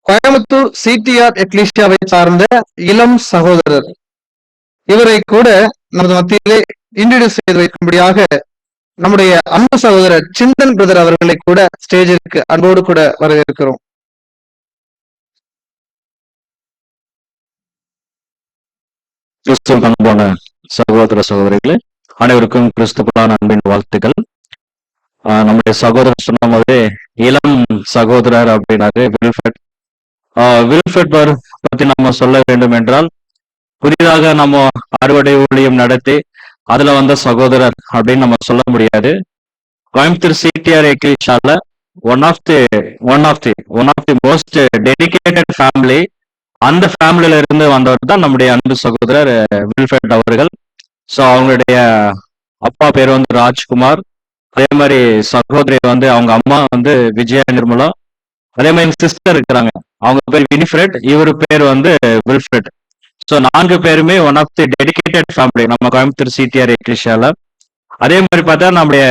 கோயம்புத்தூர் சிடிஆர் எக்லிஷியாவை சார்ந்த இளம் சகோதரர், இவரை கூட நமது மத்தியிலே இன்ட்ரோடியூஸ் செய்து வைக்கும்படியாக நம்முடைய அன்பு சகோதரர் சிந்தன் பிரதர் அவர்களை கூட ஸ்டேஜிற்கு அன்போடு கூட வரவேற்கிறோம். கிறிஸ்துவ அன்பான சகோதர சகோதரிகளே, அனைவருக்கும் கிறிஸ்துவான அன்பின் வாழ்த்துக்கள். நம்முடைய சகோதரர் சொன்ன மாதிரி இளம் சகோதரர் அப்படின்னாரு வில்ஃபெட். வில்ஃபெட் பத்தி நம்ம சொல்ல வேண்டும் என்றால், புதிதாக நம்ம அறுவடை ஊழியம் நடத்தி அதுல வந்த சகோதரர் அப்படின்னு நம்ம சொல்ல முடியாது. கோயம்புத்தூர் சிடிஆர் எக்லிஷியால one of the most dedicated family. அந்த ஃபேமிலியில இருந்து வந்தவர் தான் நம்முடைய அன்பு சகோதரர் வில்ஃபெட் அவர்கள். ஸோ அவங்களுடைய அப்பா பேர் ராஜ்குமார், அதே மாதிரி சகோதரி அவங்க அம்மா விஜயா நிர்மலா, அதே மாதிரி சிஸ்டர் இருக்கிறாங்க, அவங்க பேர் வினிஃப்ரெட், இவர் பேர் வில்ஃப்ரெட். ஸோ 4 பேருமே one of the dedicated family நம்ம கோயம்புத்தூர் சிடிஆர் எக்லிஷியால. அதே மாதிரி பார்த்தா நம்முடைய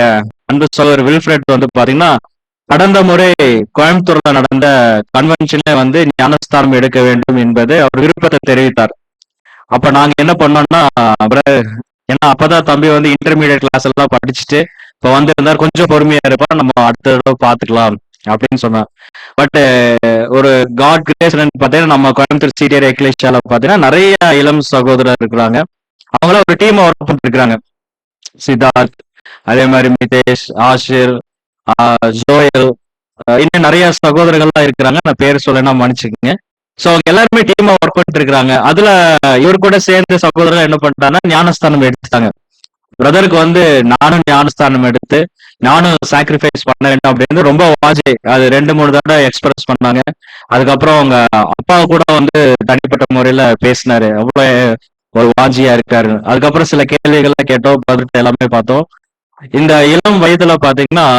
அன்பு சகோதரர் வில்ஃப்ரெட் பாத்தீங்கன்னா கடந்த முறை கோயம்புத்தூர்ல நடந்த கன்வென்ஷன்ல ஞானஸ்தானம் எடுக்க வேண்டும் என்பது அவர் விருப்பத்தை தெரிவித்தார். அப்ப நாங்க என்ன பண்ணோம்னா, ஏன்னா அப்பதான் தம்பி இன்டர்மீடியட் கிளாஸ் எல்லாம் படிச்சுட்டு இப்ப இருந்தார், கொஞ்சம் பொறுமையா இருப்பா, நம்ம அடுத்த தடவை பாத்துக்கலாம் அப்படின்னு சொன்னார். பட் ஒரு காட் கிரேஸ் பாத்தீங்கன்னா நம்ம கோயம்புத்தூர் சிடிஆர் எக்லிஷியால பாத்தீங்கன்னா நிறைய இளம் சகோதரர் இருக்கிறாங்க. அவங்கள ஒரு டீம் ஒர்க் பண்ணிருக்கிறாங்க. சித்தார்த், அதே மாதிரி மிதேஷ், ஆஷிர், ஜோயல், இன்னும் நிறைய சகோதரர்கள்லாம் இருக்கிறாங்க. நான் பேர் சொல்லனா மன்னிச்சுக்கோங்க. ஸோ அவங்க எல்லாருமே டீமா ஒர்க் பண்ணிட்டு இருக்கிறாங்க. அதுல இவர் கூட சேர்ந்து சகோதரர்கள் என்ன பண்ணிட்டாங்கன்னா ஞானஸ்தானம் எடுத்துட்டாங்க. பிரதருக்கு நானும் ஞானஸ்தானம் எடுத்து நானும் சாக்ரிஃபைஸ் பண்ண வேண்டும் அப்படின்னு ரொம்ப வாஜி அது 2-3 தடவை எக்ஸ்பிரஸ் பண்ணாங்க. அதுக்கப்புறம் அவங்க அப்பா கூட தனிப்பட்ட முறையில பேசினாரு, அவ்வளவு ஒரு வாஜியா இருக்காரு. அதுக்கப்புறம் சில கேள்விகள்லாம் கேட்டோம், பதில் எல்லாமே பார்த்தோம். இந்த இளம் வயதுல பாத்தீங்கன்னா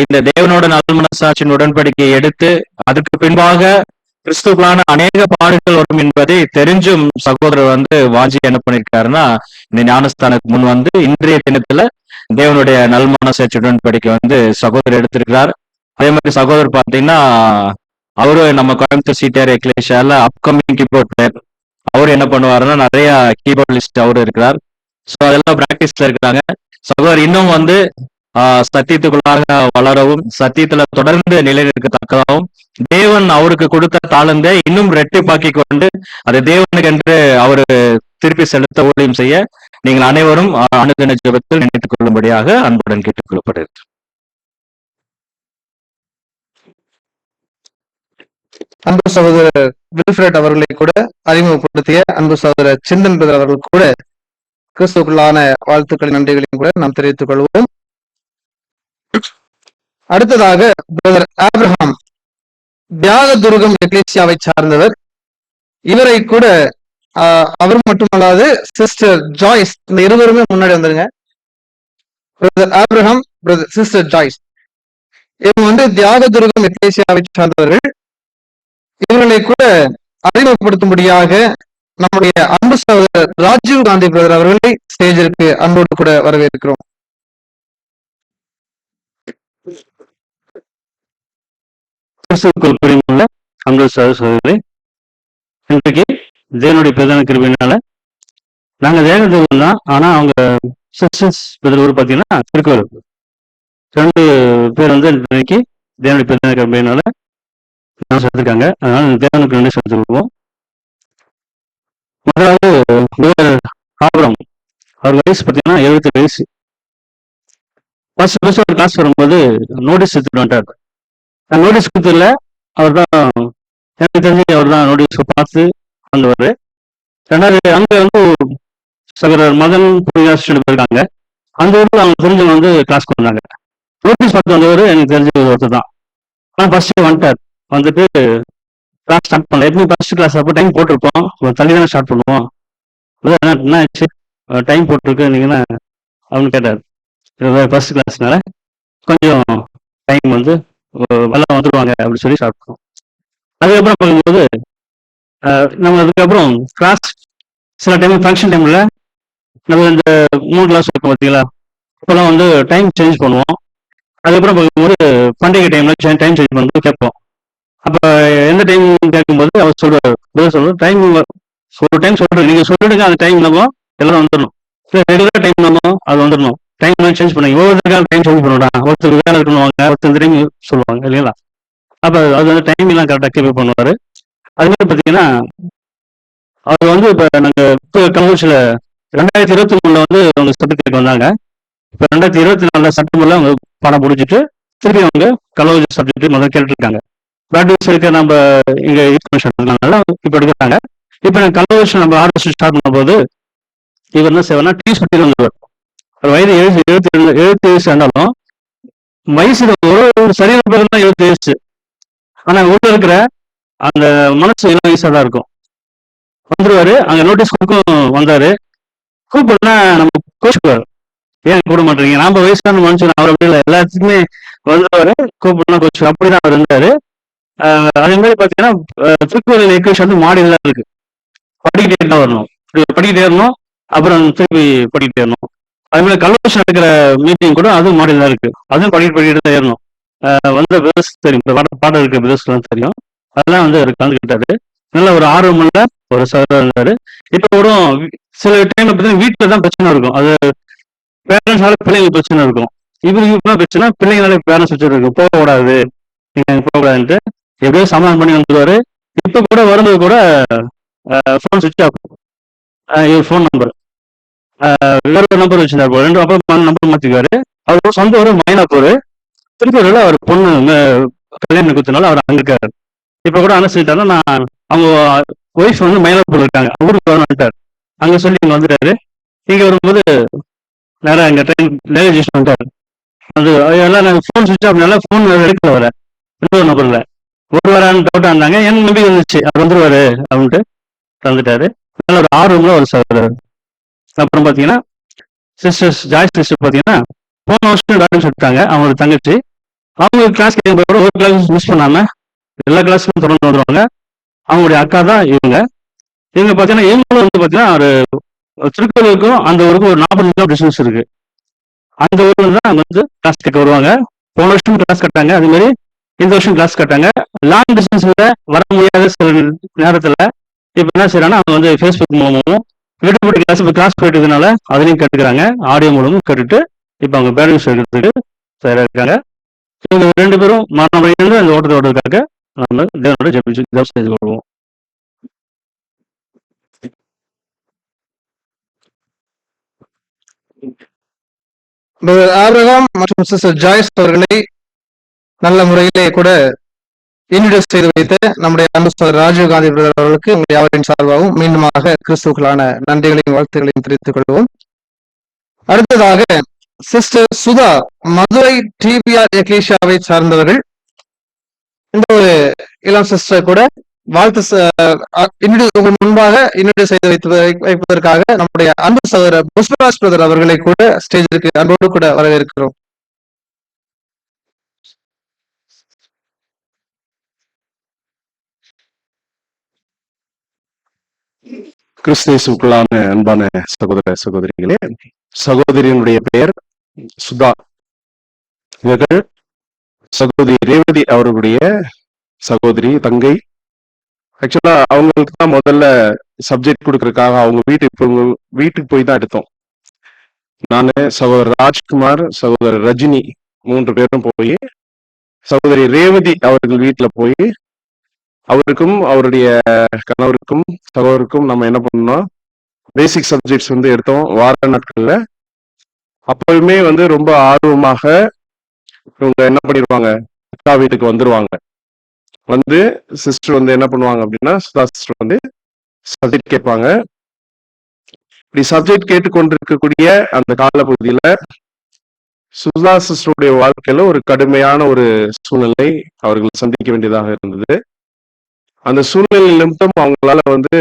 இந்த தேவனோட நல் மனசாட்சியின் உடன்படிக்கை எடுத்து அதுக்கு பின்பாக கிறிஸ்துவான அநேக பாடுகள் வரும் என்பதை தெரிஞ்சும் சகோதரர் வாஜி என்ன பண்ணிருக்காருன்னா இந்த ஞானஸ்தானத்துக்கு முன் இன்றைய தினத்துல தேவனுடைய நல் மனசாட்சி உடன்படிக்கை சகோதரர் எடுத்திருக்கிறார். அதே மாதிரி சகோதரர் பாத்தீங்கன்னா அவரு நம்ம கோயம்புத்தூர் சிடிஆர் எக்லிஷியால அப்கமிங் கீபோர்ட் பிளேயர். அவரு என்ன பண்ணுவாருன்னா நிறைய கீபோர்ட் லிஸ்ட் அவரு இருக்கிறார். ஸோ அதெல்லாம் பிராக்டிஸ்ல இருக்கிறாங்க. சகோதரர் இன்னும் சத்தியத்துக்குள்ளாக வளரவும் சத்தியத்துல தொடர்ந்து நிலைநிற்கத்தக்கதாகவும் தேவன் அவருக்கு கொடுத்த தாளந்தை இன்னும் ரெட்டிப்பாக்கி கொண்டு அதை தேவனுக்கு என்று அவரு திருப்பி செலுத்த ஊழியம் செய்ய நீங்கள் அனைவரும் அனுதின ஜெபத்தில் நினைத்துக் கொள்ளும்படியாக அன்புடன் கேட்டுக் கொள்ளப்படுகிறது. அன்பு சகோதரர் வில்ஃப்ரெட் அவர்களை கூட அறிமுகப்படுத்திய அன்பு சகோதரர் சிந்தன் பிரதர் அவர்கள் கூட கிறிஸ்துக்குள்ளான வாழ்த்துக்களின் நன்றிகளையும் கூட நாம் தெரிவித்துக் கொள்வோம். அடுத்ததாக பிரதர் ஆப்ரஹாம், தியாக துருகம் எக்லிசியாவை சார்ந்தவர். இவரை கூட அவர் மட்டுமல்லாது சிஸ்டர் ஜாய்ஸ், இந்த இருவருமே முன்னாடி வந்துருங்க. Brother Abraham, brother sister Joyce, இவங்க தியாக துருகம் எக்லிசியாவை சார்ந்தவர்கள். இவர்களை கூட அறிமுகப்படுத்தும்படியாக நம்முடைய அன்பு சகோதரர் ராஜீவ் காந்தி பிரதர் அவர்களை ஸ்டேஜிற்கு அன்போடு கூட வரவேற்கிறோம். அன்பு சகோதரர்களே, இன்றைக்கு தேவனுடைய பிரதான கிருபையினால நாங்க தேவதூரம் தான். ஆனா அவங்க சிஸ்டர்ஸ் பிரதர் பாத்தீங்கன்னா திருக்கோவில் 2 பேர் இன்னைக்கு தேவனுடைய பிரதான கிருபையினால சேர்த்திருக்காங்க. அதனால தேவனுக்கு நன்றி செலுத்திருவோம். முதலாவது ஆபிரகாம், அவர் வயசு பார்த்தீங்கன்னா 78 வயசு. ஃபர்ஸ்ட் ஒரு கிளாஸ் வரும்போது நோட்டீஸ் எடுத்துட்டு வந்துட்டார். நோட்டீஸ் கொடுத்ததில்ல, அவர் தான் எனக்கு தெரிஞ்சு அவர் தான் நோட்டீஸ் பார்த்து வந்தவர். ரெண்டாவது அங்க வந்து சகோதரர் மதன் புரியாஸ் இருக்காங்க. அந்த ஊர்ல அவங்க தெரிஞ்சவங்க வந்து கிளாஸ்க்கு வந்தாங்க. நோட்டீஸ் பார்த்து வந்தவர் எனக்கு தெரிஞ்ச ஒருத்தர் தான். ஆனால் ஃபர்ஸ்ட் வந்துட்டார். வந்துட்டு கிளாஸ் ஸ்டார்ட் பண்ணல. எப்பவுமே ஃபர்ஸ்ட் கிளாஸ் அப்போ டைம் போட்டிருப்போம், தள்ளி தானே ஸ்டார்ட் பண்ணுவோம். என்ன ஆச்சு டைம் போட்டிருக்கு நீங்கன்னா அவனு கேட்டார். ஃபர்ஸ்ட் கிளாஸ்னால கொஞ்சம் டைம் வந்து எல்லாம் வந்துடுவாங்க அப்படின்னு சொல்லி ஸ்டார்ட் பண்ணுவோம். அதுக்கப்புறம் பார்க்கும்போது நம்ம அதுக்கப்புறம் கிளாஸ் சில டைம் ஃபங்க்ஷன் டைம்ல நம்ம இந்த 3 கிளாஸ் இருக்கும் பார்த்தீங்களா, இப்போலாம் வந்து டைம் சேஞ்ச் பண்ணுவோம். அதுக்கப்புறம் பார்க்கும்போது பண்டிகை டைம்ல டைம் சேஞ்ச் பண்ணி கேட்போம். அப்போ எந்த டைம் கேட்கும்போது அவர் சொல்லுவார் டைம் ஒரு டைம் சொல்றேன், நீங்க சொல்லிடுங்க அந்த டைம் நம்ம எல்லாரும் வந்துடணும். ரெகுலர் டைம் நம்ம அது வந்துடணும். டைம் சேஞ்ச் பண்ணுங்க. ஒவ்வொருத்தருக்காக டைம் சேஞ்ச் பண்ணலாம். ஒருத்தர் வேலை இருக்கணுவாங்க, ஒருத்தர் டைம் சொல்லுவாங்க இல்லைங்களா. அப்போ அது வந்து டைம் எல்லாம் கரெக்டாக கீப் பண்ணுவார். அது மாதிரி பார்த்தீங்கன்னா அவர் வந்து இப்போ நாங்கள் இப்போ கல்லூரியில் 2023 வந்து அவங்க சர்டிஃபிகேட் வந்தாங்க. இப்போ 2024 செப்டம்பர்ல அவங்க பணம் முடிச்சுட்டு திருப்பி அவங்க கல்லூரி சப்ஜெக்ட் முதல்ல கேட்டுருக்காங்க. பேட்ரிஸ் இருக்க நம்ம இங்கே இருக்கனால இப்போ எடுக்கிறாங்க. இப்போ நான் கல்லூரி நம்ம ஆர்டர் ஸ்டார்ட் பண்ணும்போது இவர் என்ன செய்வார்னா டீ சுட்டி வந்துடுவார். வயது 77 இருந்தாலும் வயசு ஒரு சரியான பேர் தான் 77. ஆனால் உள்ள இருக்கிற அந்த மனசு 7 வயசாக தான் இருக்கும். வந்துருவாரு. அங்கே நோட்டீஸ் கொடுக்கும் வந்தாரு. கூப்பிடனா நம்ம கோச்சுக்குவார், ஏன் கூட மாட்டீங்க, நாம வயசான மனுஷன் அவர் அப்படி இல்லை, எல்லாத்துக்குமே வந்துருவாரு. கூப்பிடனா கோச்சு அப்படிதான் அவர் இருந்தாரு. அதே மாதிரி பார்த்தீங்கன்னா திருக்குறள் எக்கேஷன் வந்து மாடியில் தான் இருக்கு. படிக்கிட்டே தான் வரணும், படிக்கிட்டே வரணும், அப்புறம் திருப்பி படிக்கிட்டே வரணும். அதே மாதிரி கல்லூரி நடக்கிற மீட்டிங் கூட அதுவும் மாடியில் தான் இருக்கு. அதுவும் படிக்கிட்டு தான் ஏறணும். வந்த பிரதர்ஸ் தெரியும், பாடம் இருக்கிற பிரதர்ஸ்லாம் தெரியும். அதெல்லாம் வந்து அவர் கலந்துக்கிட்டாரு. நல்ல ஒரு ஆர்வமுள்ள ஒரு சகோதரர் இருந்தாரு. இப்போ கூட சில டைம்ல பார்த்தீங்கன்னா வீட்டில் தான் பிரச்சனை இருக்கும். அது பேரண்ட்ஸால பிள்ளைங்களுக்கு பிரச்சனை இருக்கும். இவருக்கு பிரச்சனை பிள்ளைங்களால பேரண்ட்ஸ் பிரச்சனை இருக்கும். போகக்கூடாது, நீங்க போகக்கூடாதுன்ட்டு எப்படியோ சமாதானம் பண்ணி வந்துடுவாரு. இப்போ கூட வரும்போது கூட ஃபோன் சுவிட்ச் ஆஃப். இவர் ஃபோன் நம்பர் வேற ஒரு நம்பர் வச்சிருந்தாரு. 2 அப்புறம் நம்பர் மாற்றிக்குவாரு. அவர் சொந்த ஒரு மயிலாப்பூர். திருப்பூரில் அவர் பொண்ணு கல்யாணம் கொடுத்தனால அவர் அங்கே இருக்காரு. இப்போ கூட என்ன சொல்லிட்டாருன்னா, நான் அவங்க ஒய்ஃப் வந்து மயிலாப்பூர் இருக்காங்க, ஊருக்கு வரணுன்ட்டார். அங்கே சொல்லி இங்கே வந்துட்டாரு. இங்கே வரும்போது நேரம் எங்கள் ட்ரெயின் ரயில்வே ஸ்டேஷன் வந்துட்டார். அது எல்லாம் நாங்கள் ஃபோன் சுவிட்ச் ஆஃப்னால ஃபோன் எடுக்கல வர இன்னொரு நம்பரில் ஒரு வாரான்னு டவுட்டாக இருந்தாங்க. எனக்கு நம்பி வந்துச்சு அவர் வந்துருவாரு அப்படின்ட்டு வந்துட்டாரு. நல்ல ஒரு ஆர்வம்ல ஒரு சகோதரர். அப்புறம் பார்த்தீங்கன்னா சிஸ்டர்ஸ் ஜாய்ஸ் சிஸ்டர் பார்த்தீங்கன்னா போன வருஷம் டாக்டர் சொல்லிட்டாங்க. அவங்களோட தங்கச்சி அவங்க கிளாஸ் கேட்கும்போது கூட ஒரு கிளாஸ் மிஸ் பண்ணாமல் எல்லா கிளாஸுக்கும் தொடர்ந்து வந்துடுவாங்க. அவங்களுடைய அக்கா தான் இவங்க. இவங்க பார்த்தீங்கன்னா இவங்களும் வந்து பார்த்தீங்கன்னா ஒரு திருக்கோவிலுக்கும் அந்த ஊருக்கும் ஒரு 40 கிலோ டிஸ்டன்ஸ் இருக்கு. அந்த ஊர்ல தான் அவங்க வந்து கிளாஸ் கேட்க வருவாங்க. போன வருஷம் கிளாஸ் கட்டாங்க, அது மாதிரி இந்த வருஷம் கிளாஸ் கட்டாங்க. லாங் டிஸ்டன்ஸ்ல வர முடியாத சில நேரத்தில் இப்போ என்ன செய்யறாங்கன்னா அவங்க வந்து ஃபேஸ்புக் மூலமும் விடுபட்டு கிளாஸ் போயிட்டதுனால அதுலையும் கேட்டுக்கிறாங்க. ஆடியோ மூலமும் கேட்டுட்டு இப்போ அவங்க பேரண்ட்ஸ் எடுக்கிறதுக்கு தயாராக இருக்காங்க. இவங்க 2 பேரும் மரணம் அந்த ஓட்டத்தை ஓடுறதுக்காக நம்ம தேவனோட ஜெபம் செய்து கொள்வோம். ஆபிரகாம் மற்றும் சிஸ்டர் ஜாய்ஸ் அவர்களை நல்ல முறையிலே கூட இன்ட்ரோடியூஸ் செய்து வைத்த நம்முடைய அன்பு சகோதரர் ராஜீவ் காந்தி பிரதர் அவர்களுக்கு உங்கள் யாவரின் சார்பாகவும் மீண்டுமாக கிறிஸ்துக்களான நன்றிகளையும் வாழ்த்துக்களையும் தெரிவித்துக் கொள்வோம். அடுத்ததாக சிஸ்டர் சுதா மதுரை டிபிஆர் எக்லீஷியாவை சார்ந்தவர்கள். இந்த ஒரு இளம் சிஸ்டர் கூட வாழ்த்து உங்கள் முன்பாக இன்ட்ரோடியூஸ் செய்து வைப்பதற்காக நம்முடைய அன்பு சகோதரர் புஷ்பராஜ் பிரதர் அவர்களை கூட ஸ்டேஜிற்கு அன்போடு கூட வரவேற்கிறோம். கிறிஸ்துவுக்குள்ளான அன்பான சகோதர சகோதரிகளே, சகோதரியினுடைய பெயர் சுதா. இவர்கள் சகோதரி ரேவதி அவர்களுடைய சகோதரி தங்கை. ஆக்சுவலா அவங்களுக்கு தான் முதல்ல சப்ஜெக்ட் கொடுக்கறதுக்காக அவங்க வீட்டுக்கு போய் தான் எடுத்தோம். நானு, சகோதரர் ராஜ்குமார், சகோதரர் ரஜினி 3 பேரும் போய் சகோதரி ரேவதி அவர்கள் வீட்டுல போய் அவருக்கும் அவருடைய கணவருக்கும் சகோதரருக்கும் நம்ம என்ன பண்ணோம், பேசிக் சப்ஜெக்ட்ஸ் வந்து எடுத்தோம் வார நாட்கள்ல. அப்பவுமே வந்து ரொம்ப ஆர்வமாக இவங்க என்ன பண்ணிடுவாங்க, அக்கா வீட்டுக்கு வந்துருவாங்க. வந்து சிஸ்டர் வந்து என்ன பண்ணுவாங்க அப்படின்னா, சுதா சிஸ்டர் வந்து சப்ஜெக்ட் கேட்பாங்க. இப்படி சப்ஜெக்ட் கேட்டுக்கொண்டிருக்கக்கூடிய அந்த காலப்பகுதியில சுதா சிஸ்டருடைய வாழ்க்கையில ஒரு கடுமையான ஒரு சூழ்நிலை அவர்கள் சந்திக்க வேண்டியதாக இருந்தது. அந்த சூழ்நிலை நிமித்தம் அவங்களால வந்து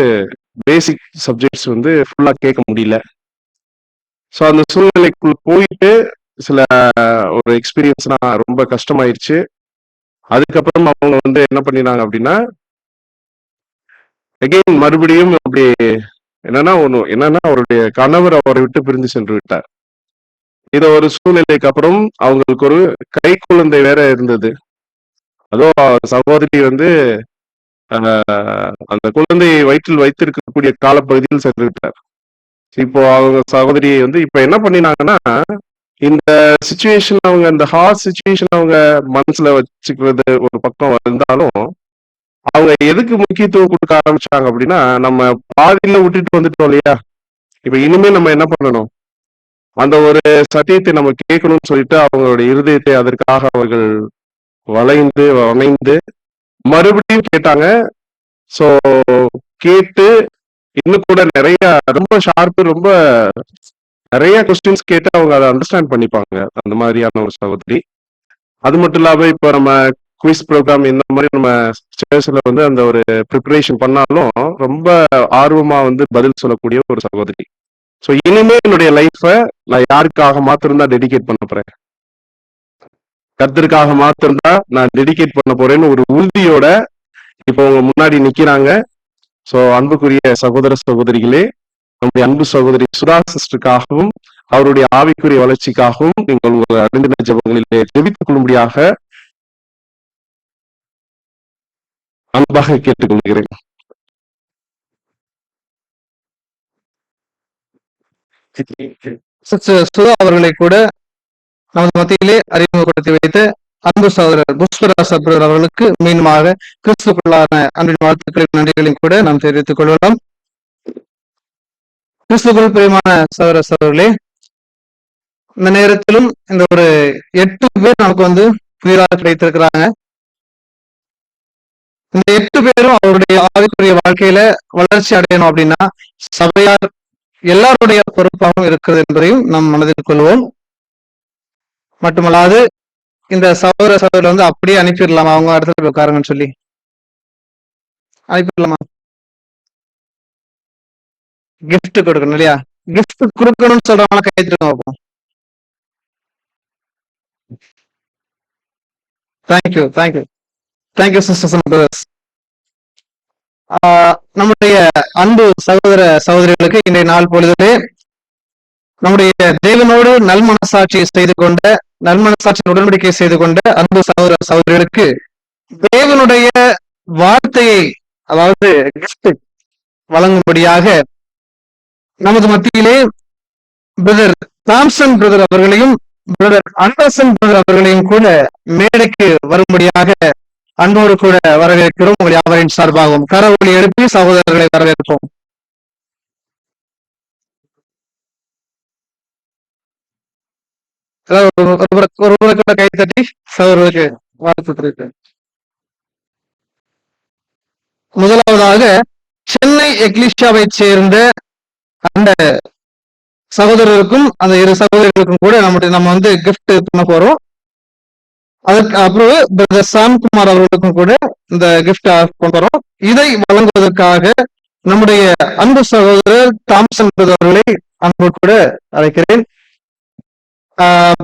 பேசிக் சப்ஜெக்ட்ஸ் வந்து ஃபுல்லா கேட்க முடியல. ஸோ அந்த சூழ்நிலைக்குள்ள போயிட்டு சில ஒரு எக்ஸ்பீரியன்ஸ்னா ரொம்ப கஷ்டமாயிருச்சு. அதுக்கப்புறம் அவங்க வந்து என்ன பண்ணினாங்க அப்படின்னா, எகெயின் மறுபடியும் அப்படி என்னன்னா அவருடைய கணவர் அவரை விட்டு பிரிந்து சென்று விட்டார். இது ஒரு சூழ்நிலைக்கு அப்புறம் அவங்களுக்கு ஒரு கை குழந்தை வேற இருந்தது. அதோ சகோதரி வந்து அந்த குழந்தையை வயிற்றில் வைத்திருக்கக்கூடிய காலப்பகுதியில் சென்று விட்டார். இப்போ அவங்க சகோதரி வந்து இப்ப என்ன பண்ணினாங்கன்னா, இந்த சுச்சுவேஷன் அவங்க இந்த ஹார்ட் சுச்சுவேஷன் அவங்க மனசுல வச்சுக்கிறது ஒரு பக்கம் இருந்தாலும், அவங்க எதுக்கு முக்கியத்துவம் கொடுக்க ஆரம்பிச்சாங்க அப்படின்னா, நம்ம பாதியில விட்டுட்டு வந்துட்டோம் இல்லையா, இப்ப இனிமே நம்ம என்ன பண்ணணும், அந்த ஒரு சத்தியத்தை நம்ம கேட்கணும்னு சொல்லிட்டு அவங்களுடைய இருதயத்தை அதற்காக அவர்கள் வளைந்து மறுபடியும் கேட்டாங்க. சோ கேட்டு இன்னும் கூட நிறைய ரொம்ப ஷார்ப்பு, ரொம்ப நிறைய கொஸ்டின்ஸ் கேட்டு அவங்க அதை அண்டர்ஸ்டாண்ட் பண்ணிப்பாங்க, அந்த மாதிரியான ஒரு சகோதரி. அது மட்டும் இல்லாம இப்ப நம்ம குவிஸ் ப்ரோக்ராம் இந்த மாதிரி நம்ம சர்ச்ல வந்து அந்த ஒரு ப்ரிப்பரேஷன் பண்ணாலும் ரொம்ப ஆர்வமா வந்து பதில் சொல்லக்கூடிய ஒரு சகோதரி. ஸோ இனிமே என்னுடைய லைஃப்பை நான் யாருக்காக மாத்திரம்தான் டெடிகேட் பண்ண போறேன், கர்த்தருக்காக மாத்திரம்தான் நான் டெடிகேட் பண்ண போறேன்னு ஒரு உறுதியோட இப்போ உங்க முன்னாடி நிக்கிறாங்க. ஸோ அன்புக்குரிய சகோதர சகோதரிகளே, நம்முடைய அன்பு சகோதரி சுதா சிஸ்டருக்காகவும் அவருடைய ஆவிக்குரிய வளர்ச்சிக்காகவும் நீங்கள் உங்கள் அனுதின ஜெபங்களிலே ஜெபித்துக் கொள்ளும்படியாக அன்பாக கேட்டுக்கொள்கிறேன். சிஸ்டர் சுதா அவர்களை கூட நமது மத்தியிலே அறிமுகப்படுத்தி வைத்த அன்பு சகோதரர் புஷ்பராஜ் பிரதர் அவர்களுக்கு மீண்டுமாக கிறிஸ்துக்குள்ளான அன்பின் வாழ்த்துக்களின் நன்றிகளையும் கூட நாம் தெரிவித்துக் கொள்ளலாம். கிறிஸ்துக்குள் பிரியமான சகோதர சகோதரர்களே, இந்த நேரத்திலும் இந்த ஒரு 8 பேர் நமக்கு வந்து புதிதாக கிடைத்திருக்கிறாங்க. இந்த 8 பேரும் அவருடைய ஆவிக்குரிய வாழ்க்கையில வளர்ச்சி அடையணும் அப்படின்னா சபையார் எல்லாருடைய பொறுப்பாகவும் இருக்கிறது என்பதையும் நாம் மனதில் கொள்வோம். மட்டுமல்லாது இந்த சகோதர சகோதரர் வந்து அப்படியே அனுப்பிடலாமா, அவங்க இடத்துல உட்காருங்கன்னு சொல்லி அனுப்பிடலாமா? கிஃப்ட் கொடுக்கணும் இல்லையா? கிஃப்ட் கொடுக்கணும்னு சொல்றவங்க கைத்திருக்க வைப்போம். Thank you thank you thank you sisters and brothers. நம்முடைய அன்பு சகோதர சகோதரிகளுக்கு இன்றைய நாள் பொழுதிலே நம்முடைய தேவனோடு நல்மனசாட்சியை செய்து கொண்ட, நல்மனசாட்சியின் உடன்படிக்கை செய்து கொண்ட அன்பு சகோதர சகோதரிகளுக்கு தேவனுடைய வார்த்தையை, அதாவது கிஃப்ட் வழங்கும்படியாக நமது மத்தியிலே பிரதர் தாம்சன் பிரதர் அவர்களையும் பிரதர் அண்டர்சன் பிரதர் அவர்களையும் கூட மேடைக்கு வரும்படியாக அன்போடு கூட வரவேற்கிறோம். உங்கள் யாவரின் சார்பாகவும் கரவொலி எழுப்பி சகோதரர்களை வரவேற்போம். ஒருவருக்கு கை தட்டி சகோதரருக்கு வாழ்த்து தெரிவிக்கிறேன். முதலாவதாக சென்னை எக்லிஷியாவை சேர்ந்த அந்த சகோதரருக்கும் அந்த 2 சகோதரர்களுக்கும் கூட நம்ம வந்து கிஃப்ட் பண்ண போறோம். அதற்கு அப்புறம் பிரதர் சாம்குமார் அவர்களுக்கும் கூட இந்த கிஃப்ட் பண்ண போறோம். இதை வழங்குவதற்காக நம்முடைய அன்பு சகோதரர் தாம்சன் பிரதர் அவர்களை அன்போடு கூட அழைக்கிறேன்.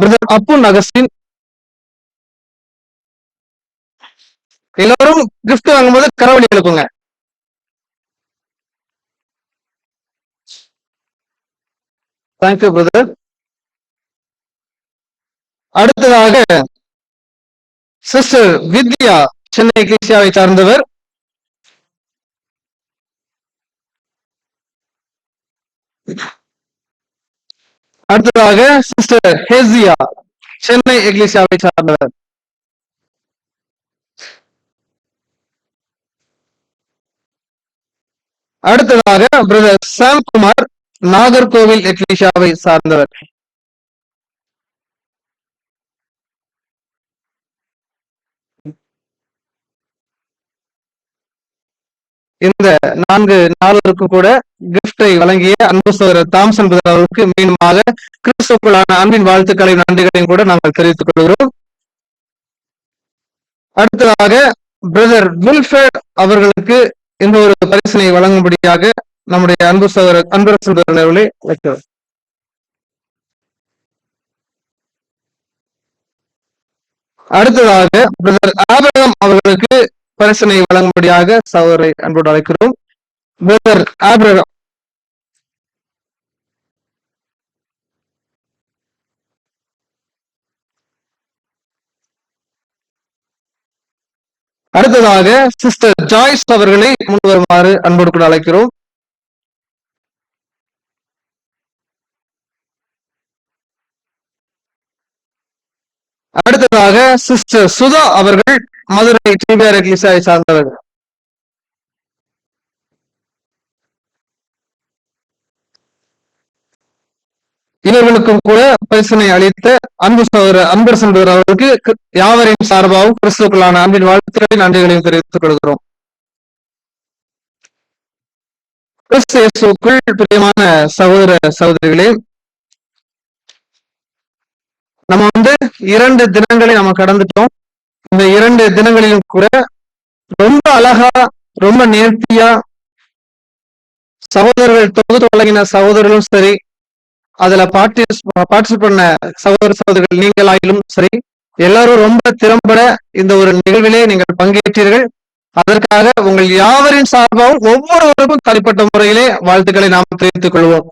பிரதர் அப்புன் அகஸ்டின், எல்லாரும் கிஃப்ட் வாங்கும்போது கரவொலி எழுப்புங்க. Thank you brother. அடுத்ததாக சிஸ்டர் வித்யா, சென்னை எக்லிஷியாவை சார்ந்தவர். அடுத்ததாக சிஸ்டர் ஹேசியா, சென்னை எக்லிஷியாவை சார்ந்தவர். அடுத்ததாக பிரதர் சாம்குமார், நாகர்கோவில் எக்லிஷியாவை சார்ந்தவர். இந்த 4 நாளுக்கு கூட கிஃப்டை வழங்கிய அன்பு சகோதரர் தாம்சன் பிரதர் அவர்களுக்கு மீண்டுமாக கிறிஸ்துக்குள்ளான அன்பின் வாழ்த்துக்களையும் நன்றிகளையும் கூட நாங்கள் தெரிவித்துக் கொள்கிறோம். அடுத்ததாக பிரதர் வில்ஃபர்ட் அவர்களுக்கு இந்த ஒரு பரிசினை வழங்கும்படியாக நம்முடைய அன்பு சகோதரர் அன்பரசன் அவர்களை வைக்கிறோம். அடுத்ததாக பிரதர் ஆபிரகாம் அவர்களுக்கு பரிசினை வழங்கும்படியாக சகோதரை அன்போடு அழைக்கிறோம். Brother Abraham. அடுத்ததாக சிஸ்டர் ஜாய்ஸ் அவர்களை முன்வருமாறு அன்போடு கூட அழைக்கிறோம். அடுத்ததாக சிஸ்டர் சுதா அவர்கள் மதுரை டிபிஆர் எக்லிசியாவை சார்ந்தவர்கள். இவர்களுக்கும் கூட பரிசனை அளித்த அன்பு சகோதரர் அன்பரசன் அவர்களுக்கு யாவரின் சார்பாகவும் கிறிஸ்துக்குள்ளான அன்பின் வாழ்த்துக்களை நன்றிகளையும் தெரிவித்துக் கொள்கிறோம். கிறிஸ்து இயேசுவுக்குள் பிரியமான சகோதர சகோதரிகளே, நம்ம 2 தினங்களை நம்ம கடந்துட்டோம். இந்த 2 தினங்களிலும் கூட ரொம்ப அழகா, ரொம்ப நேர்த்தியா சகோதரர்கள் தொகுத்து வழங்கின சகோதரர்களும் சரி, அதுல பார்ட்டிசிபேட் பண்ண சகோதர சகோதரிகள் நீங்களாயிலும் சரி, எல்லாரும் ரொம்ப திறம்பட இந்த ஒரு நிகழ்விலே நீங்கள் பங்கேற்றீர்கள். அதற்காக உங்கள் யாவரின் சார்பாகவும் ஒவ்வொருவருக்கும் தனிப்பட்ட முறையிலே வாழ்த்துக்களை நாம் தெரிவித்துக் கொள்வோம்.